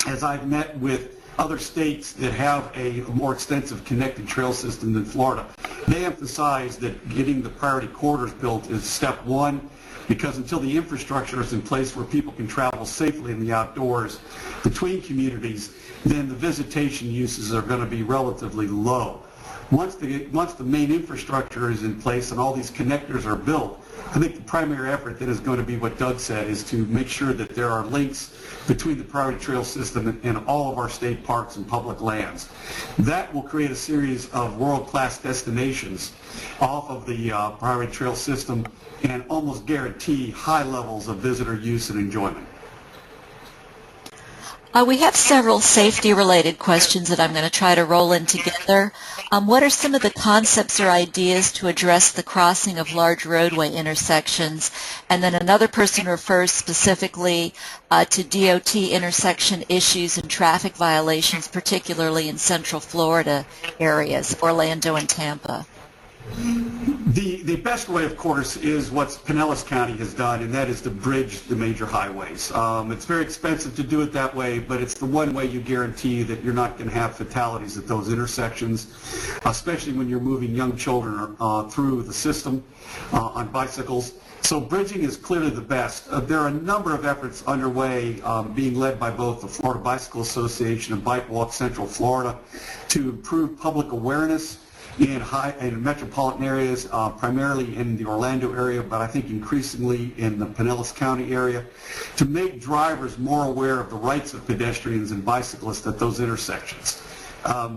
As I've met with other states that have a more extensive connected trail system than Florida, they emphasize that getting the priority corridors built is step one, because until the infrastructure is in place where people can travel safely in the outdoors between communities, then the visitation uses are going to be relatively low. Once the main infrastructure is in place and all these connectors are built, I think the primary effort then is going to be what Doug said, is to make sure that there are links between the priority trail system and all of our state parks and public lands. That will create a series of world-class destinations off of the priority trail system and almost guarantee high levels of visitor use and enjoyment. We have several safety-related questions that I'm going to try to roll in together. What are some of the concepts or ideas to address the crossing of large roadway intersections? And then another person refers specifically to DOT intersection issues and traffic violations, particularly in Central Florida areas, Orlando and Tampa. The best way, of course, is what Pinellas County has done, and that is to bridge the major highways. It's very expensive to do it that way, but it's the one way you guarantee that you're not going to have fatalities at those intersections, especially when you're moving young children through the system on bicycles. So bridging is clearly the best. There are a number of efforts underway being led by both the Florida Bicycle Association and Bike Walk Central Florida to improve public awareness in metropolitan areas, primarily in the Orlando area, but I think increasingly in the Pinellas County area, to make drivers more aware of the rights of pedestrians and bicyclists at those intersections.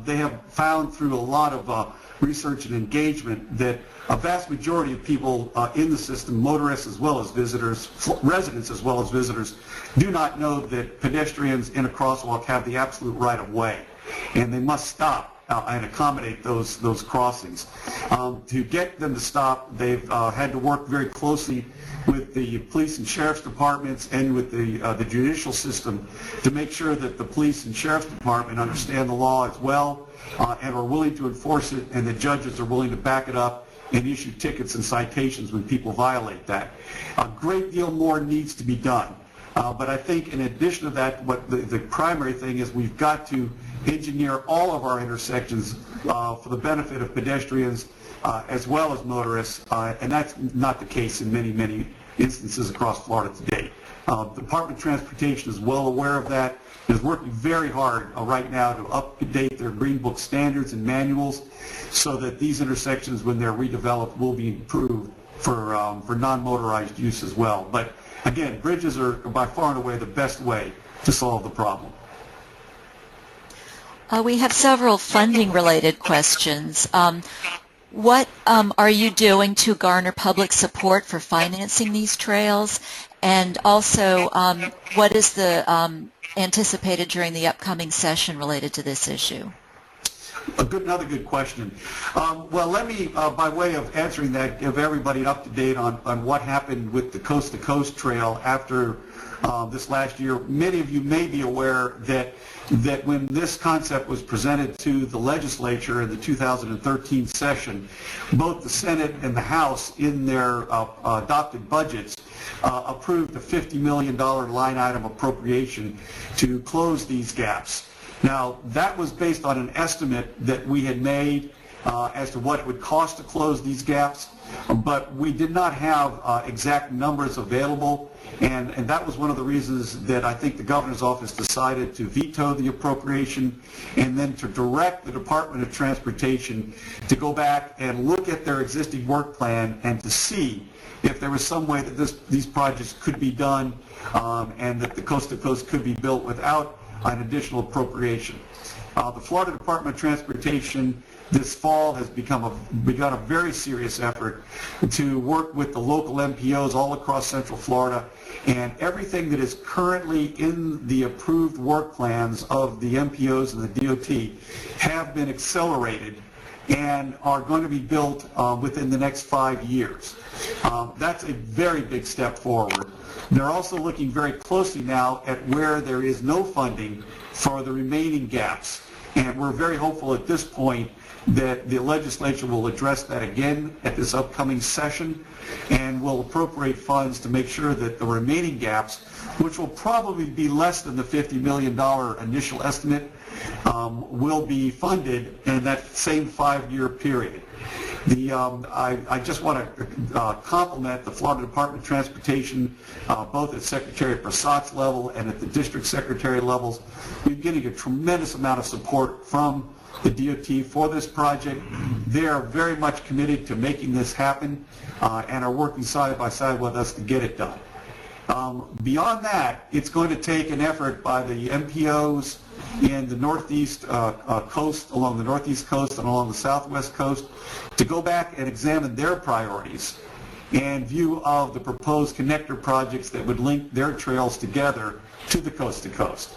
They have found through a lot of research and engagement that a vast majority of people in the system, motorists as well as visitors, residents as well as visitors, do not know that pedestrians in a crosswalk have the absolute right of way, and they must stop and accommodate those crossings. To get them to stop, they've had to work very closely with the police and sheriff's departments and with the judicial system to make sure that the police and sheriff's department understand the law as well and are willing to enforce it, and the judges are willing to back it up and issue tickets and citations when people violate that. A great deal more needs to be done. But I think in addition to that, what the primary thing is, we've got to engineer all of our intersections for the benefit of pedestrians as well as motorists, and that's not the case in many, many instances across Florida today. The Department of Transportation is well aware of that, and is working very hard right now to update their Green Book standards and manuals so that these intersections, when they're redeveloped, will be improved for non-motorized use as well. But again, bridges are by far and away the best way to solve the problem. We have several funding-related questions. What are you doing to garner public support for financing these trails? And also, what is the anticipated during the upcoming session related to this issue? Another good question. Well, let me, by way of answering that, give everybody up to date on what happened with the Coast to Coast Trail after this last year. Many of you may be aware that when this concept was presented to the legislature in the 2013 session, both the Senate and the House in their adopted budgets approved a $50 million line item appropriation to close these gaps. Now, that was based on an estimate that we had made as to what it would cost to close these gaps, but we did not have exact numbers available, and that was one of the reasons that I think the governor's office decided to veto the appropriation and then to direct the Department of Transportation to go back and look at their existing work plan and to see if there was some way that these projects could be done and that the coast to coast could be built without an additional appropriation. The Florida Department of Transportation this fall has begun a very serious effort to work with the local MPOs all across Central Florida, and everything that is currently in the approved work plans of the MPOs and the DOT have been accelerated and are going to be built within the next 5 years. That's a very big step forward. They're also looking very closely now at where there is no funding for the remaining gaps, and we're very hopeful at this point that the legislature will address that again at this upcoming session and will appropriate funds to make sure that the remaining gaps, which will probably be less than the $50 million initial estimate, will be funded in that same 5-year period. I just want to compliment the Florida Department of Transportation, both at Secretary Prasat's level and at the district secretary levels. We're getting a tremendous amount of support from the DOT for this project. They are very much committed to making this happen and are working side by side with us to get it done. Beyond that, it's going to take an effort by the MPOs in the northeast coast, along the northeast coast and along the southwest coast, to go back and examine their priorities in view of the proposed connector projects that would link their trails together to the coast to coast.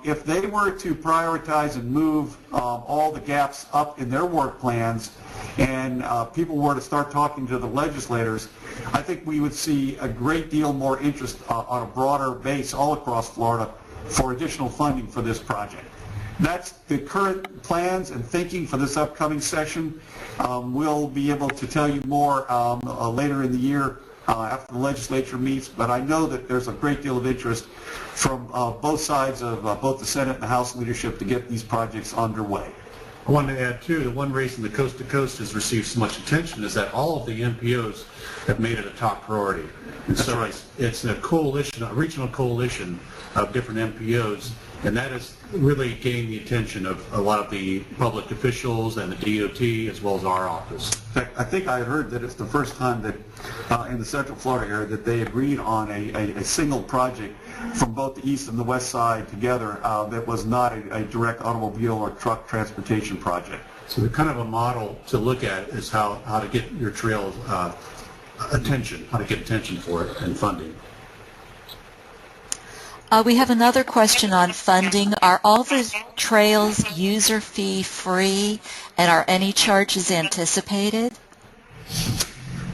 If they were to prioritize and move all the gaps up in their work plans and people were to start talking to the legislators, I think we would see a great deal more interest on a broader base all across Florida for additional funding for this project. That's the current plans and thinking for this upcoming session. We'll be able to tell you more later in the year after the legislature meets, but I know that there's a great deal of interest from both sides of both the Senate and the House leadership to get these projects underway. I wanted to add, too, the one reason the Coast to Coast has received so much attention is that all of the MPOs have made it a top priority. And so right. It's a coalition, a regional coalition of different MPOs, and that has really gained the attention of a lot of the public officials and the DOT as well as our office. In fact, I think I had heard that it's the first time that in the Central Florida area that they agreed on a single project from both the east and the west side together that was not a direct automobile or truck transportation project. So the kind of a model to look at is how to get your trails attention, how to get attention for it and funding. We have another question on funding. Are all the trails user fee free, and are any charges anticipated?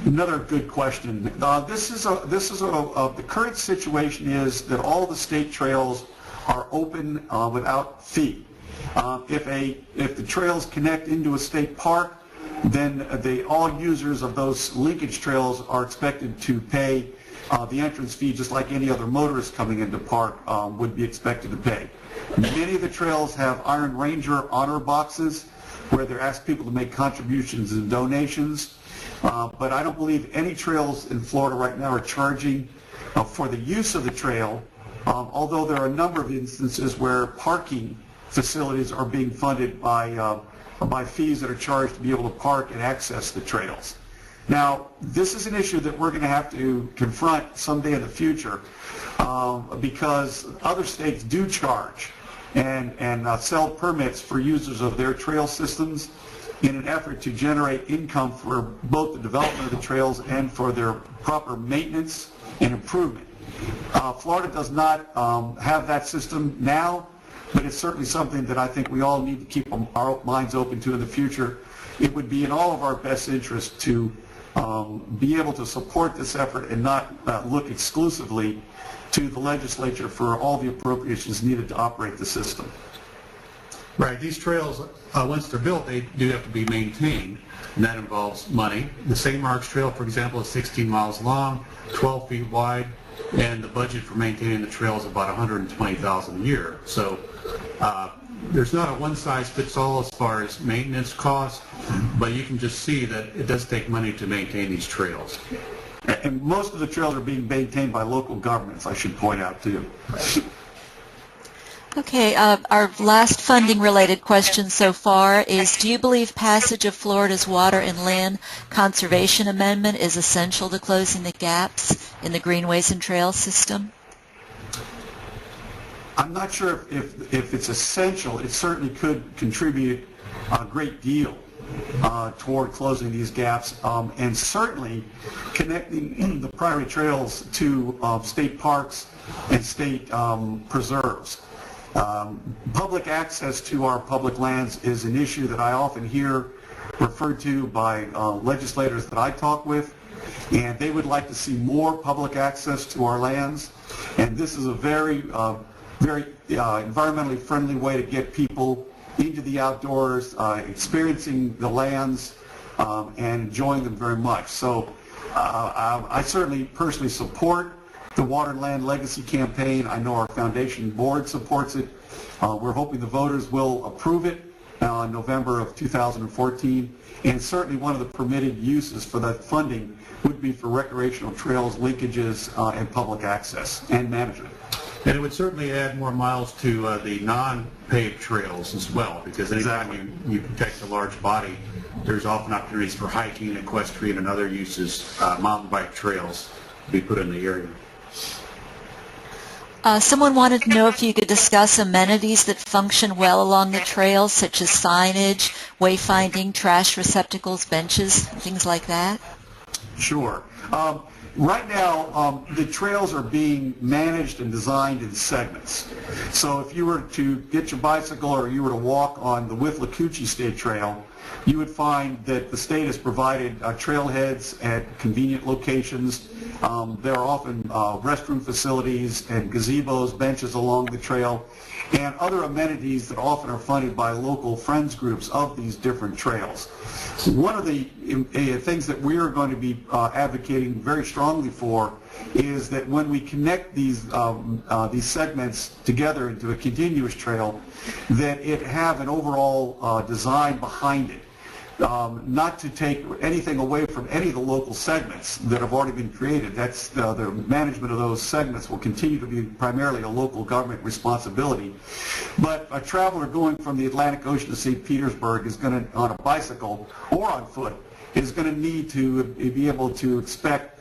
Another good question. The current situation is that all the state trails are open without fee. If the trails connect into a state park, then all users of those linkage trails are expected to pay the entrance fee just like any other motorist coming into park would be expected to pay. Many of the trails have Iron Ranger honor boxes where they're asked people to make contributions and donations, but I don't believe any trails in Florida right now are charging for the use of the trail, although there are a number of instances where parking facilities are being funded by fees that are charged to be able to park and access the trails. Now, this is an issue that we're going to have to confront someday in the future because other states do charge and sell permits for users of their trail systems in an effort to generate income for both the development of the trails and for their proper maintenance and improvement. Florida does not have that system now, but it's certainly something that I think we all need to keep our minds open to in the future. It would be in all of our best interest to be able to support this effort and not look exclusively to the legislature for all the appropriations needed to operate the system. Right. These trails, once they're built, they do have to be maintained, and that involves money. The St. Mark's Trail, for example, is 16 miles long, 12 feet wide, and the budget for maintaining the trail is about $120,000 a year. So there's not a one-size-fits-all as far as maintenance costs, but you can just see that it does take money to maintain these trails. And most of the trails are being maintained by local governments, I should point out, too. Okay, our last funding-related question so far is, do you believe passage of Florida's Water and Land Conservation Amendment is essential to closing the gaps in the Greenways and Trails system? I'm not sure if it's essential. It certainly could contribute a great deal toward closing these gaps, and certainly connecting the primary trails to state parks and state preserves. Public access to our public lands is an issue that I often hear referred to by legislators that I talk with, and they would like to see more public access to our lands. And this is a very environmentally friendly way to get people into the outdoors, experiencing the lands, and enjoying them very much. So I certainly personally support the Water and Land Legacy Campaign. I know our foundation board supports it. We're hoping the voters will approve it in November of 2014. And certainly one of the permitted uses for that funding would be for recreational trails, linkages, and public access and management. And it would certainly add more miles to the non-paved trails as well, because anytime you protect a large body, there's often opportunities for hiking, equestrian, and other uses, mountain bike trails to be put in the area. Someone wanted to know if you could discuss amenities that function well along the trails, such as signage, wayfinding, trash receptacles, benches, things like that. Sure. Right now, the trails are being managed and designed in segments. So if you were to get your bicycle or you were to walk on the Withlacoochee State Trail, you would find that the state has provided trailheads at convenient locations. There are often restroom facilities and gazebos, benches along the trail, and other amenities that often are funded by local friends groups of these different trails. One of the things that we are going to be advocating very strongly for is that when we connect these segments together into a continuous trail, that it have an overall design behind it. Not to take anything away from any of the local segments that have already been created. That's the management of those segments will continue to be primarily a local government responsibility. But a traveler going from the Atlantic Ocean to St. Petersburg is going to, on a bicycle or on foot, is going to need to be able to expect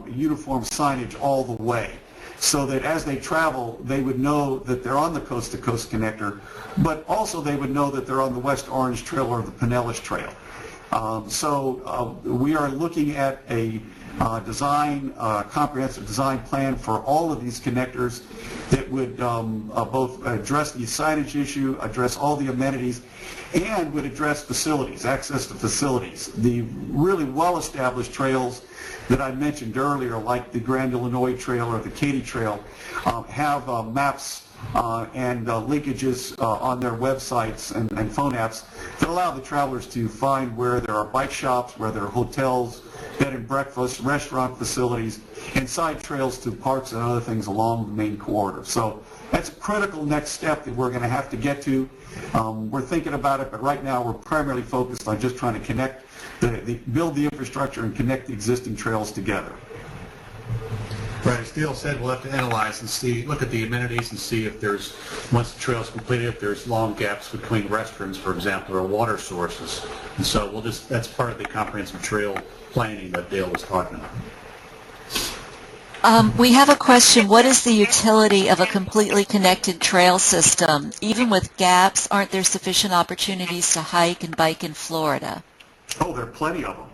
uniform signage all the way, so that as they travel, they would know that they're on the coast-to-coast connector, but also they would know that they're on the West Orange Trail or the Pinellas Trail. So we are looking at a comprehensive design plan for all of these connectors that would both address the signage issue, address all the amenities, and would address facilities, access to facilities. The really well-established trails that I mentioned earlier, like the Grand Illinois Trail or the Katy Trail, have maps and linkages on their websites and phone apps that allow the travelers to find where there are bike shops, where there are hotels, bed and breakfast, restaurant facilities, and side trails to parks and other things along the main corridor. So that's a critical next step that we're going to have to get to. We're thinking about it, but right now we're primarily focused on just trying to connect, build the infrastructure and connect the existing trails together. Right, as Dale said, we'll have to analyze and look at the amenities and see if there's, once the trail is completed, if there's long gaps between restrooms, for example, or water sources. And so that's part of the comprehensive trail planning that Dale was talking about. We have a question. What is the utility of a completely connected trail system? Even with gaps, aren't there sufficient opportunities to hike and bike in Florida? Oh, there are plenty of them.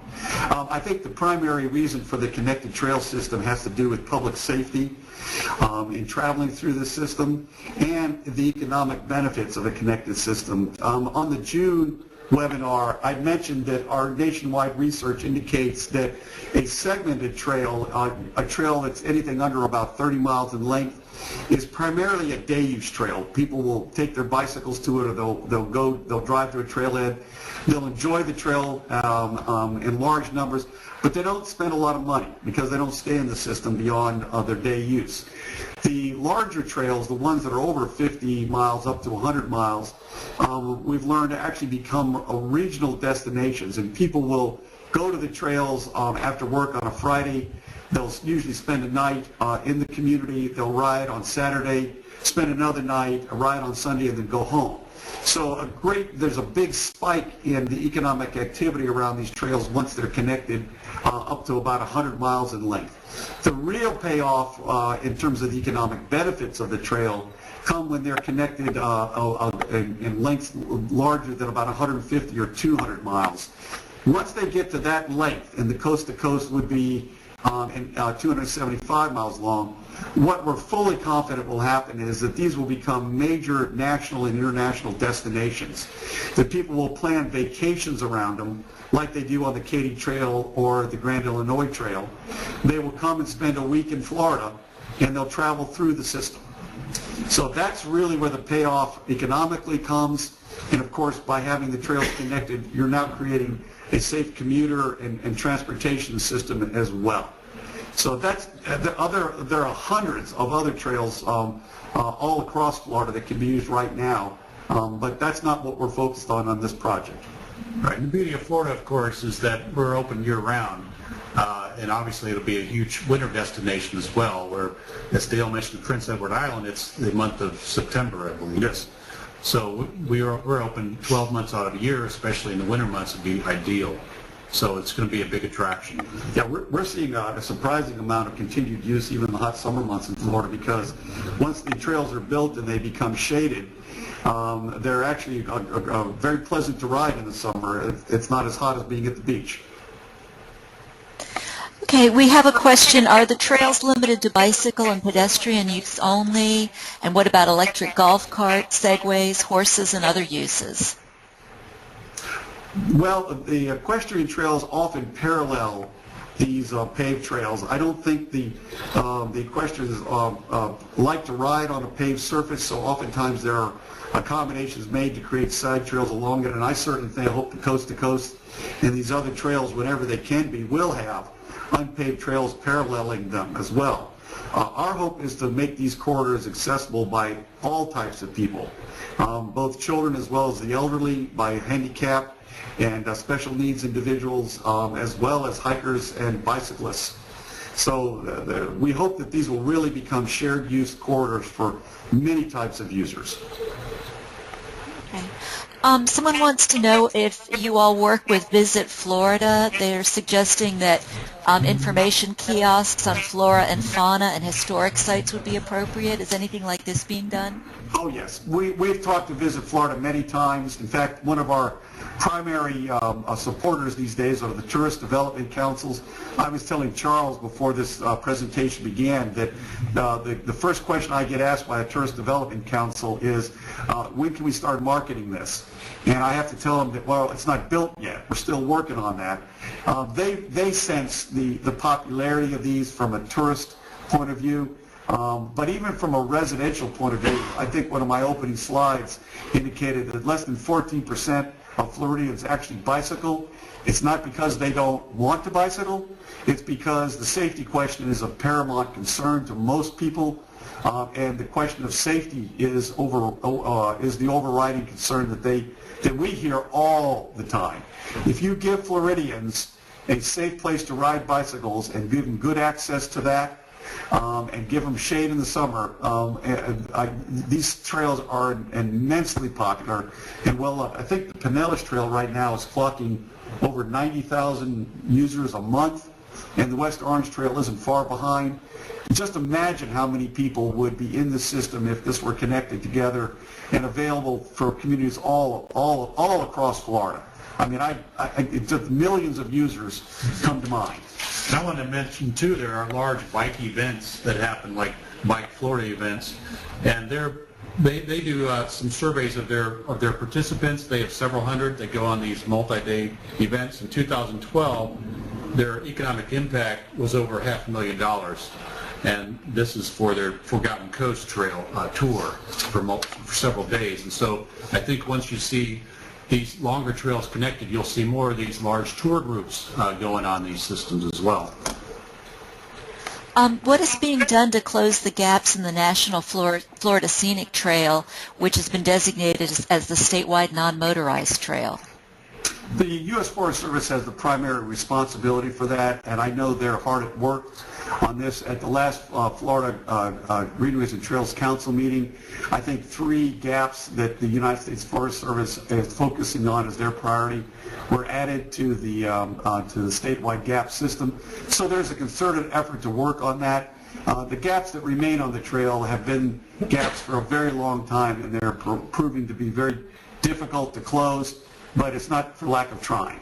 I think the primary reason for the connected trail system has to do with public safety in traveling through the system and the economic benefits of a connected system. On the June webinar, I mentioned that our nationwide research indicates that a segmented trail, a trail that's anything under about 30 miles in length, is primarily a day-use trail. People will take their bicycles to it, or they'll drive to a trailhead. They'll enjoy the trail in large numbers, but they don't spend a lot of money because they don't stay in the system beyond their day use. The larger trails, the ones that are over 50 miles up to 100 miles, we've learned to actually become regional destinations, and people will go to the trails after work on a Friday. They'll usually spend a night in the community. They'll ride on Saturday, spend another night, ride on Sunday, and then go home. So there's a big spike in the economic activity around these trails once they're connected up to about 100 miles in length. The real payoff in terms of the economic benefits of the trail come when they're connected in lengths larger than about 150 or 200 miles. Once they get to that length, and the coast-to-coast would be and 275 miles long. What we're fully confident will happen is that these will become major national and international destinations, that people will plan vacations around them like they do on the Katy Trail or the Grand Illinois Trail. They will come and spend a week in Florida, and they'll travel through the system. So that's really where the payoff economically comes, and of course by having the trails connected, you're now creating a safe commuter and transportation system as well. So that's there are hundreds of other trails all across Florida that can be used right now, but that's not what we're focused on this project. Right. And the beauty of Florida, of course, is that we're open year-round, and obviously it'll be a huge winter destination as well, where, as Dale mentioned, Prince Edward Island, it's the month of September, I believe. Yes. So we're open 12 months out of the year, especially in the winter months would be ideal. So it's going to be a big attraction. Yeah, we're seeing a surprising amount of continued use even in the hot summer months in Florida, because once the trails are built and they become shaded, they're actually very pleasant to ride in the summer. It's not as hot as being at the beach. Okay, we have a question. Are the trails limited to bicycle and pedestrian use only? And what about electric golf carts, segways, horses, and other uses? Well, the equestrian trails often parallel these paved trails. I don't think the equestrians like to ride on a paved surface, so oftentimes there are accommodations made to create side trails along it, and I certainly think, I hope the Coast to Coast and these other trails, whenever they can be, will have unpaved trails paralleling them as well. Our hope is to make these corridors accessible by all types of people, both children as well as the elderly, by handicapped and special needs individuals, as well as hikers and bicyclists. So we hope that these will really become shared use corridors for many types of users. Okay. Someone wants to know if you all work with Visit Florida. They're suggesting that information kiosks on flora and fauna and historic sites would be appropriate. Is anything like this being done? Oh yes, we've talked to Visit Florida many times. In fact, one of our primary supporters these days are the tourist development councils. I was telling Charles before this presentation began that the first question I get asked by a tourist development council is, when can we start marketing this? And I have to tell them that, well, it's not built yet. We're still working on that. They sense the popularity of these from a tourist point of view. But even from a residential point of view, I think one of my opening slides indicated that less than 14% of Floridians actually bicycle. It's not because they don't want to bicycle. It's because the safety question is of paramount concern to most people, and the question of safety is the overriding concern that we hear all the time. If you give Floridians a safe place to ride bicycles and give them good access to that, and give them shade in the summer, these trails are immensely popular and well loved. I think the Pinellas Trail right now is clocking over 90,000 users a month, and the West Orange Trail isn't far behind. Just imagine how many people would be in the system if this were connected together and available for communities all across Florida. I mean, just millions of users come to mind. And I want to mention too, there are large bike events that happen, like Bike Florida events, and they do some surveys of their participants. They have several hundred that go on these multi-day events. In 2012, their economic impact was over $500,000, and this is for their Forgotten Coast Trail tour for several days. And so I think once you see these longer trails connected, you'll see more of these large tour groups going on these systems as well. What is being done to close the gaps in the National Florida Scenic Trail, which has been designated as the statewide non-motorized trail? The U.S. Forest Service has the primary responsibility for that, and I know they're hard at work on this. At the last Florida Greenways and Trails Council meeting, I think 3 gaps that the United States Forest Service is focusing on as their priority were added to the statewide gap system. So there's a concerted effort to work on that. The gaps that remain on the trail have been gaps for a very long time, and they're proving to be very difficult to close, but it's not for lack of trying.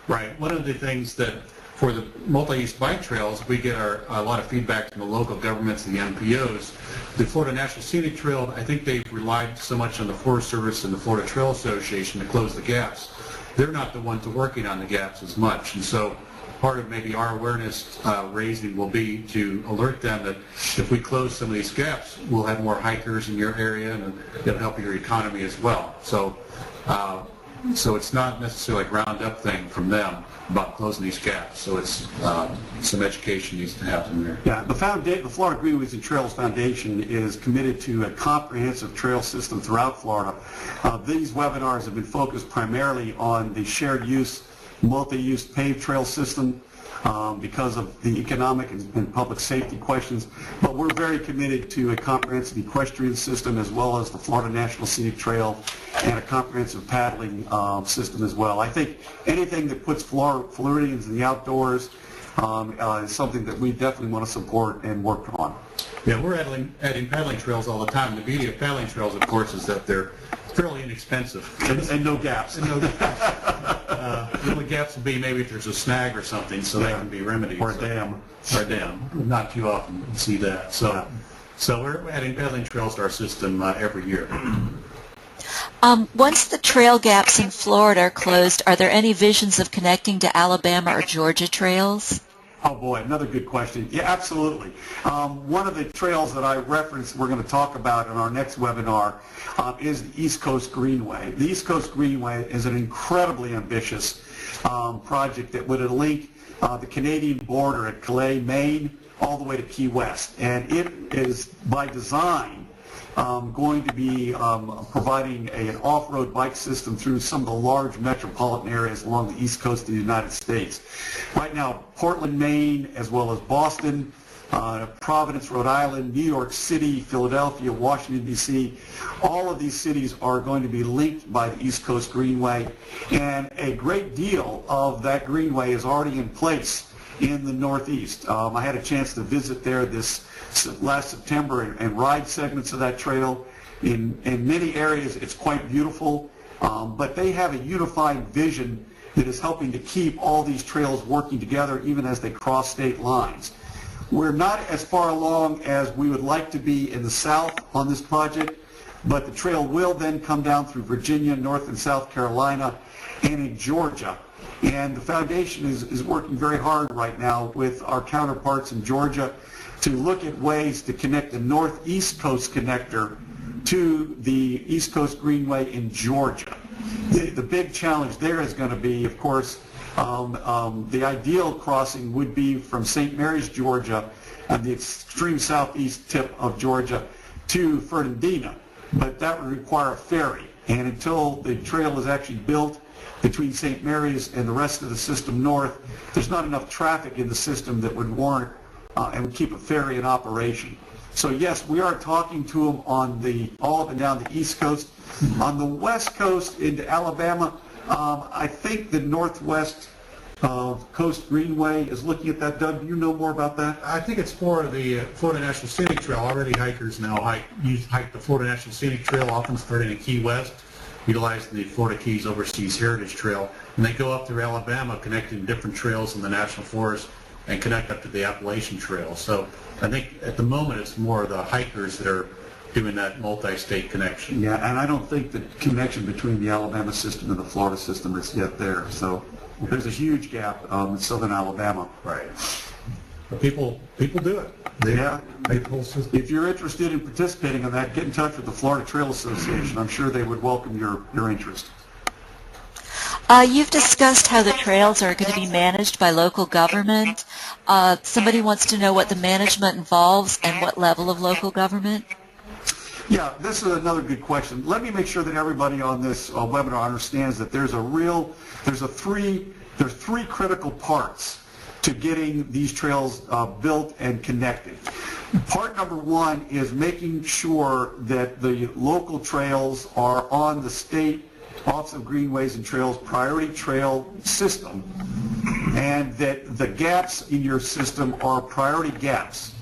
Right. One of the things that For the multi-use bike trails, we get a lot of feedback from the local governments and the MPOs. The Florida National Scenic Trail, I think they've relied so much on the Forest Service and the Florida Trail Association to close the gaps. They're not the ones working on the gaps as much, and so part of maybe our awareness raising will be to alert them that if we close some of these gaps, we'll have more hikers in your area, and it'll help your economy as well. So, so it's not necessarily a ground-up thing from them about closing these gaps. So it's some education needs to happen there. Yeah, the Florida Greenways and Trails Foundation is committed to a comprehensive trail system throughout Florida. These webinars have been focused primarily on the shared use, multi-use paved trail system because of the economic and public safety questions, but we're very committed to a comprehensive equestrian system as well as the Florida National Scenic Trail and a comprehensive paddling system as well. I think anything that puts Floridians in the outdoors is something that we definitely want to support and work on. Yeah, we're adding paddling trails all the time. The beauty of paddling trails, of course, is that they're fairly inexpensive. And no gaps. And no gaps. The only gaps will be maybe if there's a snag or something, so that can be remedied. Or a dam. Or a dam. Not too often you see that. So, so we're adding paddling trails to our system every year. Once the trail gaps in Florida are closed, are there any visions of connecting to Alabama or Georgia trails? Oh boy, another good question. Yeah, absolutely. One of the trails that I referenced we're going to talk about in our next webinar is the East Coast Greenway. The East Coast Greenway is an incredibly ambitious project that would link the Canadian border at Calais, Maine, all the way to Key West. And it is, by design, going to be providing an off-road bike system through some of the large metropolitan areas along the east coast of the United States. Right now, Portland, Maine, as well as Boston, Providence, Rhode Island, New York City, Philadelphia, Washington, D.C., all of these cities are going to be linked by the East Coast Greenway, and a great deal of that greenway is already in place in the Northeast. I had a chance to visit there this last September and ride segments of that trail. In many areas it's quite beautiful, but they have a unified vision that is helping to keep all these trails working together even as they cross state lines. We're not as far along as we would like to be in the South on this project, but the trail will then come down through Virginia, North and South Carolina, and in Georgia. And the foundation is working very hard right now with our counterparts in Georgia to look at ways to connect the Northeast Coast connector to the East Coast Greenway in Georgia. The big challenge there is going to be, of course, the ideal crossing would be from St. Mary's, Georgia, on the extreme southeast tip of Georgia, to Fernandina. But that would require a ferry. And until the trail is actually built between St. Mary's and the rest of the system north, there's not enough traffic in the system that would warrant and would keep a ferry in operation. So yes, we are talking to them on all up and down the East Coast. On the West Coast into Alabama, I think the Northwest Coast Greenway is looking at that. Doug, do you know more about that? I think it's for the Florida National Scenic Trail. Already hikers now hike the Florida National Scenic Trail, often starting in Key West, utilizing the Florida Keys Overseas Heritage Trail, and they go up through Alabama, connecting different trails in the National Forest and connect up to the Appalachian Trail. So I think at the moment it's more the hikers that are doing that multi-state connection. Yeah, and I don't think the connection between the Alabama system and the Florida system is yet there. So there's a huge gap in southern Alabama. Right. But people do it. Yeah. If you're interested in participating in that, get in touch with the Florida Trail Association. I'm sure they would welcome your interest. You've discussed how the trails are going to be managed by local government. Somebody wants to know what the management involves and what level of local government. Yeah, this is another good question. Let me make sure that everybody on this webinar understands that there's three critical parts to getting these trails built and connected. Part number one is making sure that the local trails are on the state Office of Greenways and Trails priority trail system, and that the gaps in your system are priority gaps.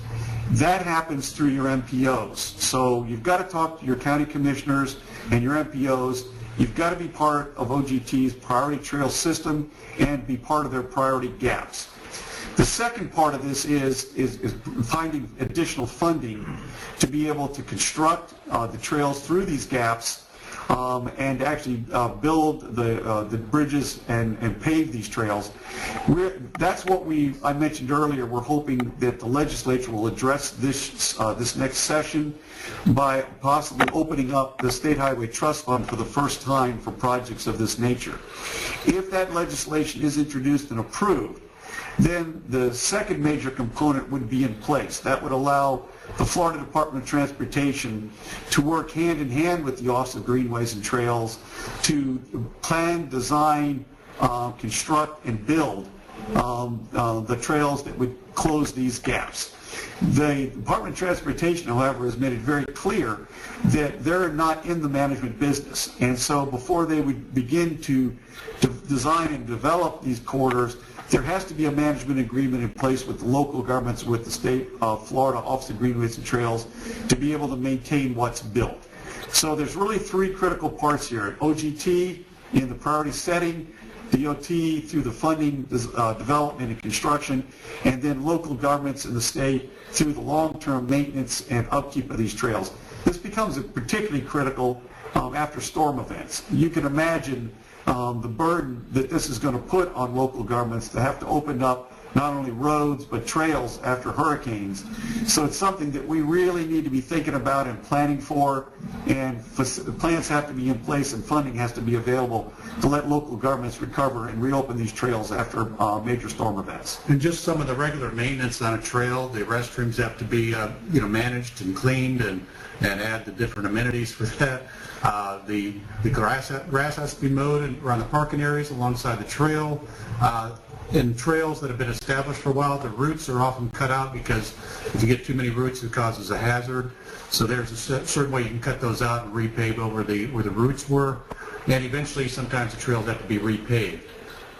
That happens through your MPOs. So you've got to talk to your county commissioners and your MPOs You've got to be part of OGT's priority trail system and be part of their priority gaps. The second part of this is finding additional funding to be able to construct the trails through these gaps and actually build the bridges and pave these trails. That's what I mentioned earlier. We're hoping that the legislature will address this next session by possibly opening up the State Highway Trust Fund for the first time for projects of this nature. If that legislation is introduced and approved, then the second major component would be in place. That would allow the Florida Department of Transportation to work hand in hand with the Office of Greenways and Trails to plan, design, construct, and build the trails that would close these gaps. The Department of Transportation, however, has made it very clear that they're not in the management business, and so before they would begin to design and develop these corridors, there has to be a management agreement in place with the local governments, with the State of Florida Office of Greenways and Trails, to be able to maintain what's built. So there's really three critical parts here: OGT in the priority setting, DOT through the funding, development, and construction, and then local governments in the state through the long-term maintenance and upkeep of these trails. This becomes particularly critical after storm events. You can imagine the burden that this is going to put on local governments to have to open up not only roads but trails after hurricanes. So it's something that we really need to be thinking about and planning for, and plans have to be in place and funding has to be available to let local governments recover and reopen these trails after major storm events. And just some of the regular maintenance on a trail, the restrooms have to be managed and cleaned, and add the different amenities for that. The grass has to be mowed around the parking areas alongside the trail. In trails that have been established for a while, the roots are often cut out because if you get too many roots, it causes a hazard. So there's a certain way you can cut those out and repave over where the roots were. And eventually, sometimes the trails have to be repaved.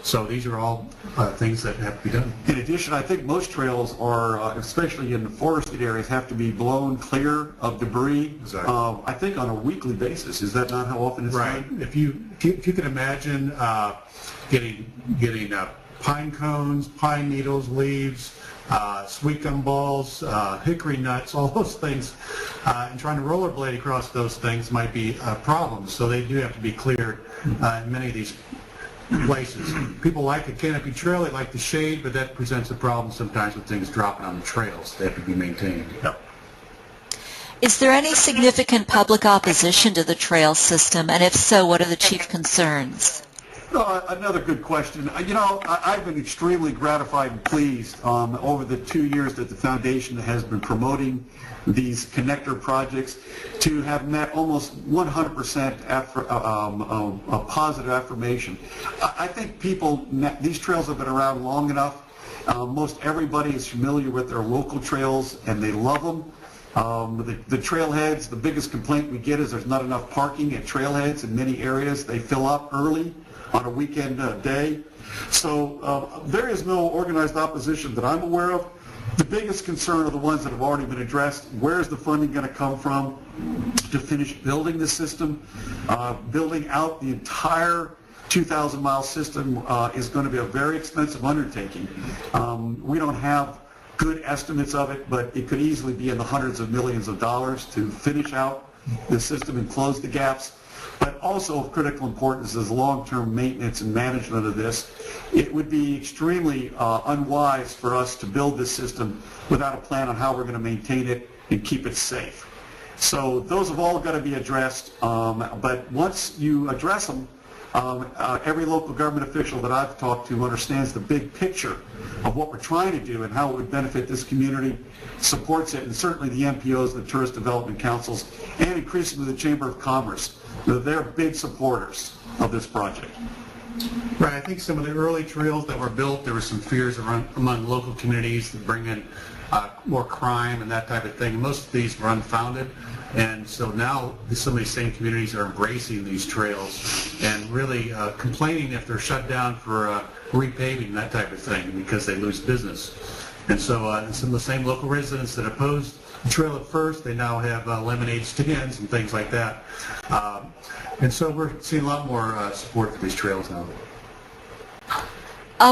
So these are all things that have to be done. In addition, I think most trails are, especially in the forested areas, have to be blown clear of debris. Exactly. I think on a weekly basis. Is that not how often it's right. done? If you can imagine getting pine cones, pine needles, leaves, sweet gum balls, hickory nuts, all those things, and trying to rollerblade across those things might be a problem. So they do have to be cleared in many of these places. People like a canopy trail, they like the shade, but that presents a problem sometimes with things dropping on the trails. They have to be maintained. Yep. Is there any significant public opposition to the trail system, and if so, what are the chief concerns? Another good question. I've been extremely gratified and pleased over the 2 years that the foundation has been promoting these connector projects to have met almost 100% a positive affirmation. I think these trails have been around long enough. Most everybody is familiar with their local trails and they love them. The trailheads, the biggest complaint we get is there's not enough parking at trailheads in many areas. They fill up early on a weekend day. So there is no organized opposition that I'm aware of. The biggest concern are the ones that have already been addressed. Where is the funding going to come from to finish building the system? Building out the entire 2,000-mile system is going to be a very expensive undertaking. We don't have good estimates of it, but it could easily be in the hundreds of millions of dollars to finish out the system and close the gaps. But also of critical importance is long-term maintenance and management of this. It would be extremely unwise for us to build this system without a plan on how we're going to maintain it and keep it safe. So those have all got to be addressed, but once you address them, every local government official that I've talked to understands the big picture of what we're trying to do and how it would benefit this community, supports it, and certainly the MPOs, the Tourist Development Councils, and increasingly the Chamber of Commerce. They're big supporters of this project. Right. I think some of the early trails that were built, there were some fears among local communities that bring in more crime and that type of thing. Most of these were unfounded. And so now some of these same communities are embracing these trails and really complaining if they're shut down for repaving and that type of thing because they lose business. And so some of the same local residents that opposed the trail at first, they now have lemonade stands and things like that. And so we're seeing a lot more support for these trails now.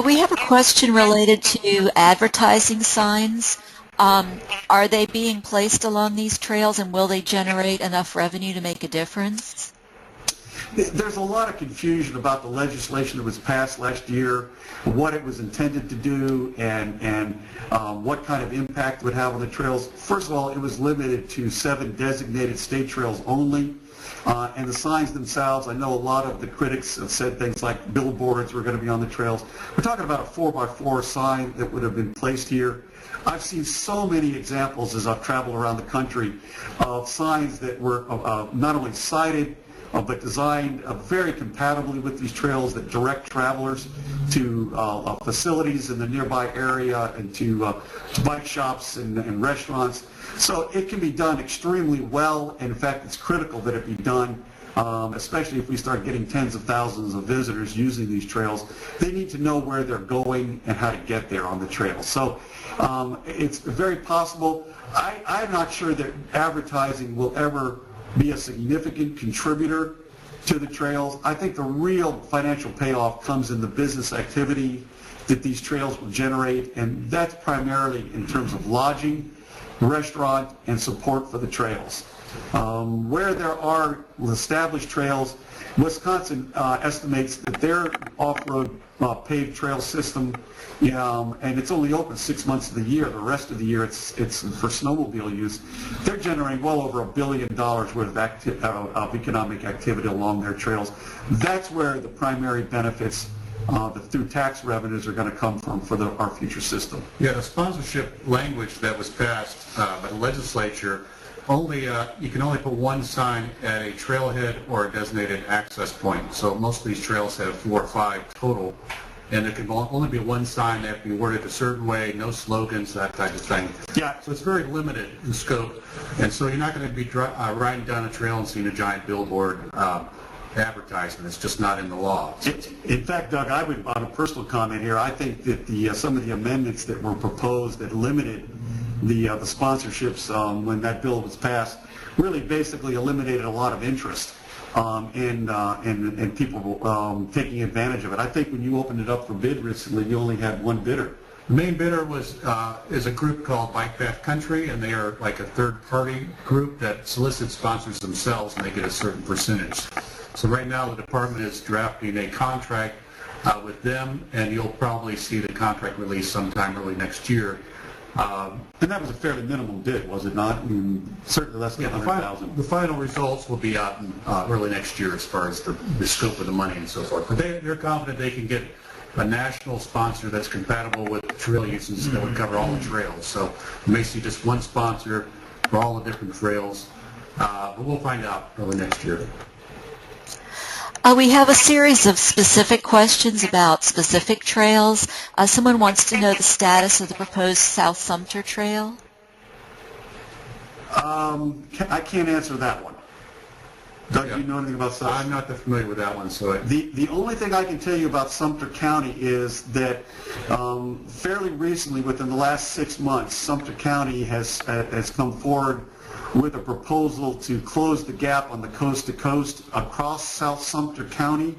We have a question related to advertising signs. Are they being placed along these trails, and will they generate enough revenue to make a difference? There's a lot of confusion about the legislation that was passed last year, what it was intended to do, and what kind of impact it would have on the trails. First of all, it was limited to 7 designated state trails only. And the signs themselves, I know a lot of the critics have said things like billboards were going to be on the trails. We're talking about a 4x4 sign that would have been placed here. I've seen so many examples as I've traveled around the country of signs that were not only sighted, but designed very compatibly with these trails that direct travelers to facilities in the nearby area and to bike shops and restaurants. So it can be done extremely well. In fact, it's critical that it be done, especially if we start getting tens of thousands of visitors using these trails. They need to know where they're going and how to get there on the trail. So it's very possible. I'm not sure that advertising will ever be a significant contributor to the trails. I think the real financial payoff comes in the business activity that these trails will generate, and that's primarily in terms of lodging, restaurant, and support for the trails. Where there are established trails, Wisconsin estimates that their off-road paved trail system, and it's only open 6 months of the year. The rest of the year it's for snowmobile use. They're generating well over $1 billion worth of economic activity along their trails. That's where the primary benefits through tax revenues are going to come from for our future system. Yeah, the sponsorship language that was passed by the legislature, you can only put one sign at a trailhead or a designated access point. So most of these trails have 4 or 5 total, and there can only be one sign that can be worded a certain way, no slogans, that type of thing. Yeah. So it's very limited in scope, and so you're not going to be riding down a trail and seeing a giant billboard advertisement. It's just not in the law. In fact, Doug, I would, on a personal comment here, I think that some of the amendments that were proposed that limited the sponsorships when that bill was passed really basically eliminated a lot of interest in people taking advantage of it. I think when you opened it up for bid recently, you only had one bidder. The main bidder is a group called Bike Path Country, and they are like a third-party group that solicits sponsors themselves, and they get a certain percentage. So right now the department is drafting a contract with them, and you'll probably see the contract released sometime early next year. And that was a fairly minimum bid, was it not? I mean, certainly less than 100,000. The final results will be out in early next year as far as the scope of the money and so forth. But they're confident they can get a national sponsor that's compatible with trail uses that would cover all the trails. So you may see just one sponsor for all the different trails, but we'll find out early next year. We have a series of specific questions about specific trails. Someone wants to know the status of the proposed South Sumter Trail. I can't answer that one. Doug, do you know anything about South? I'm not that familiar with that one. So the only thing I can tell you about Sumter County is that fairly recently, within the last 6 months, Sumter County has come forward with a proposal to close the gap on the coast-to-coast across South Sumter County.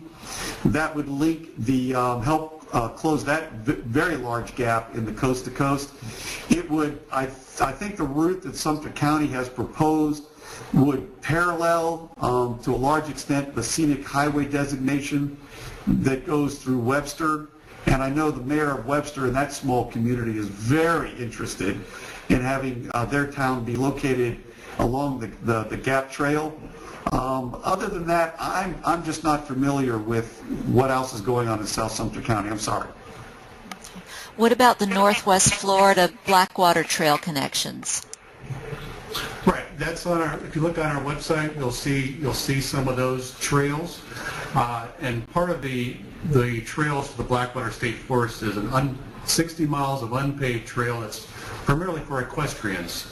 That would link help close that very large gap in the coast-to-coast. It would, I think the route that Sumter County has proposed would parallel to a large extent the scenic highway designation that goes through Webster. And I know the mayor of Webster in that small community is very interested in having their town be located along the Gap Trail. Other than that, I'm just not familiar with what else is going on in South Sumter County. I'm sorry. What about the Northwest Florida Blackwater Trail connections? right, that's on our. If you look on our website, you'll see some of those trails, and part of the trails for the Blackwater State Forest is 60 miles of unpaved trail that's primarily for equestrians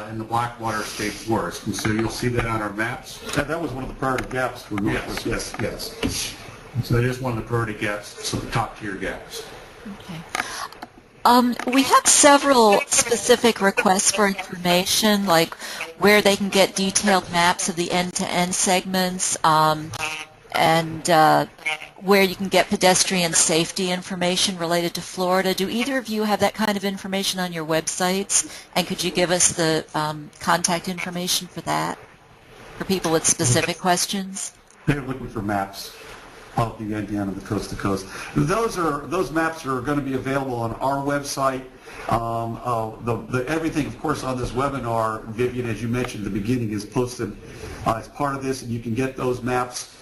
in the Blackwater State Forest, and so you'll see that on our maps. That was one of the priority gaps for Northwest. Yes. So it is one of the priority gaps, some top tier gaps. Okay. We have several specific requests for information, like where they can get detailed maps of the end-to-end segments, and where you can get pedestrian safety information related to Florida. Do either of you have that kind of information on your websites? And could you give us the contact information for that, for people with specific questions? They're looking for maps of the end-to-end of the coast-to-coast. Those maps are going to be available on our website. Everything, of course, on this webinar, Vivian, as you mentioned at the beginning, is posted as part of this, and you can get those maps.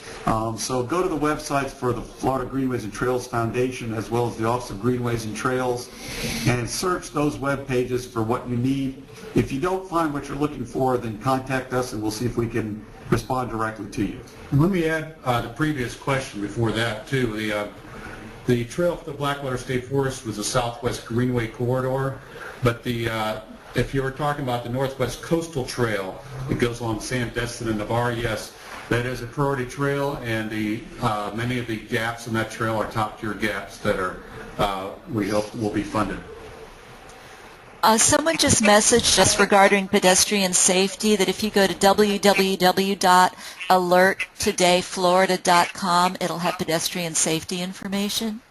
So go to the websites for the Florida Greenways and Trails Foundation, as well as the Office of Greenways and Trails, and search those web pages for what you need. If you don't find what you're looking for, then contact us, and we'll see if we can respond directly to you. Let me add the previous question before that, too. The trail for the Blackwater State Forest was the Southwest Greenway Corridor, but if you were talking about the Northwest Coastal Trail, it goes along Sandestin and Navarre, yes, that is a priority trail, and many of the gaps in that trail are top-tier gaps that we hope will be funded. Someone just messaged us regarding pedestrian safety that if you go to www.alerttodayflorida.com, it'll have pedestrian safety information.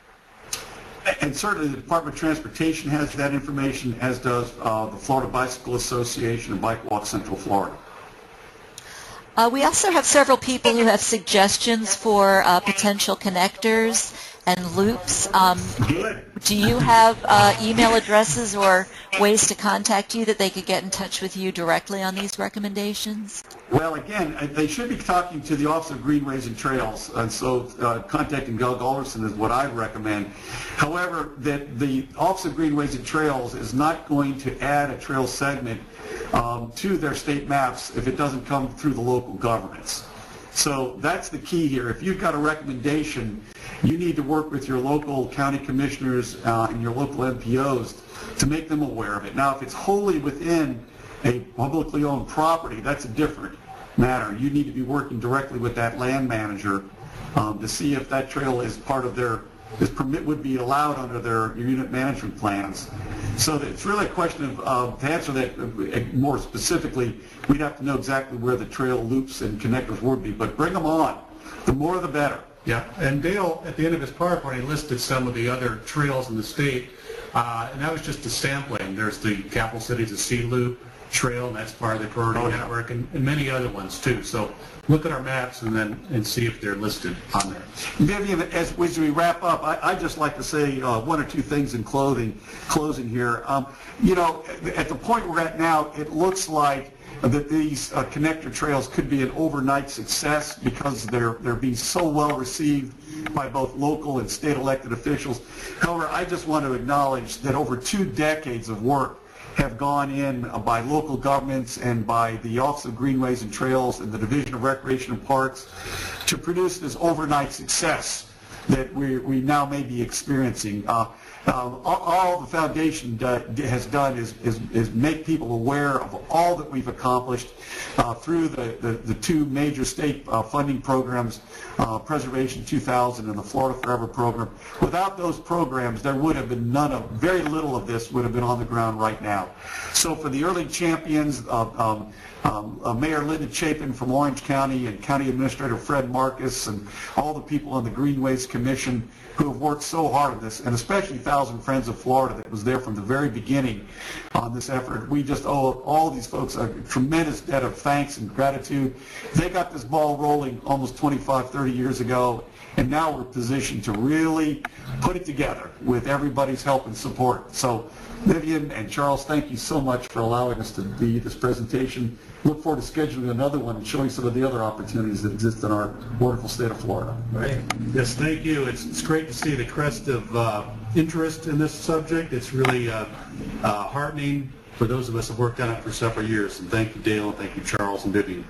And certainly the Department of Transportation has that information, as does the Florida Bicycle Association and Bike Walk Central Florida. We also have several people who have suggestions for potential connectors and loops. Do you have email addresses or ways to contact you that they could get in touch with you directly on these recommendations? Well, again, they should be talking to the Office of Greenways and Trails, and so contacting Doug Alderson is what I recommend. However, that the Office of Greenways and Trails is not going to add a trail segment to their state maps if it doesn't come through the local governments. So that's the key here. If you've got a recommendation, you need to work with your local county commissioners and your local MPOs to make them aware of it. Now, if it's wholly within a publicly owned property, that's a different matter. You need to be working directly with that land manager to see if that trail is part of their, would be allowed under their unit management plans. So it's really a question of, to answer that more specifically, we'd have to know exactly where the trail loops and connectors would be, but bring them on. The more the better. Yeah, and Dale, at the end of his PowerPoint, he listed some of the other trails in the state, and that was just a sampling. There's the Capital Cities of Sea Loop Trail, and that's part of the priority network, and many other ones too. So look at our maps and see if they're listed on there. Vivian, as we wrap up, I'd just like to say one or two things in closing here. You know, at the point we're at now, it looks like that these connector trails could be an overnight success because they're being so well received by both local and state elected officials. However, I just want to acknowledge that over 2 decades of work have gone in by local governments and by the Office of Greenways and Trails and the Division of Recreation and Parks to produce this overnight success that we now may be experiencing. All the foundation has done is make people aware of all that we've accomplished through the 2 major state funding programs, Preservation 2000 and the Florida Forever program. Without those programs, there would have been very little of this would have been on the ground right now. So for the early champions, Mayor Linda Chapin from Orange County and County Administrator Fred Marcus and all the people on the Greenways Commission who have worked so hard on this, and especially Thousand Friends of Florida that was there from the very beginning on this effort. We just owe all these folks a tremendous debt of thanks and gratitude. They got this ball rolling almost 25, 30 years ago, and now we're positioned to really put it together with everybody's help and support. So Vivian and Charles, thank you so much for allowing us to do this presentation. Look forward to scheduling another one and showing some of the other opportunities that exist in our wonderful state of Florida. Right. Yes, thank you. It's great to see the crest of interest in this subject. It's really heartening for those of us who have worked on it for several years. And thank you, Dale, and thank you, Charles and Vivian.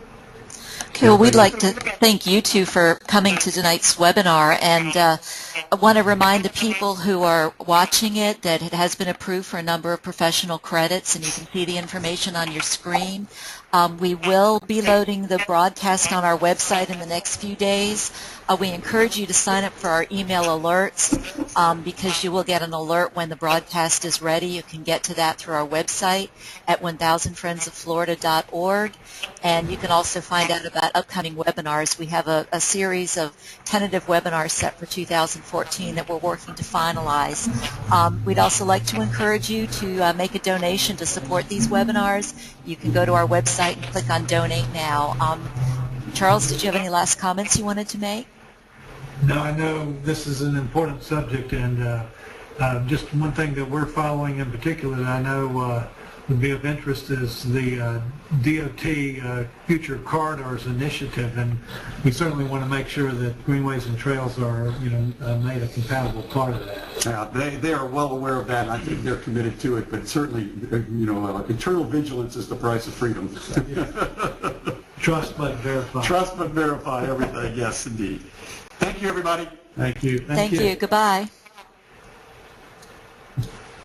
Okay, well, we'd like to thank you two for coming to tonight's webinar, and I want to remind the people who are watching it that it has been approved for a number of professional credits, and you can see the information on your screen. We will be loading the broadcast on our website in the next few days. We encourage you to sign up for our email alerts because you will get an alert when the broadcast is ready. You can get to that through our website at 1000friendsofflorida.org, and you can also find out about upcoming webinars. We have a series of tentative webinars set for 2014 that we're working to finalize. We'd also like to encourage you to make a donation to support these webinars. You can go to our website and click on Donate Now. Charles, did you have any last comments you wanted to make? No, I know this is an important subject, and just one thing that we're following in particular that I know would be of interest is the DOT Future Corridors Initiative, and we certainly want to make sure that Greenways and Trails are, made a compatible part of that. Yeah, they are well aware of that, and I think they're committed to it, but certainly, internal vigilance is the price of freedom. Trust but verify. Trust but verify everything, yes, indeed. Thank you, everybody. Thank you. Thank you. Goodbye.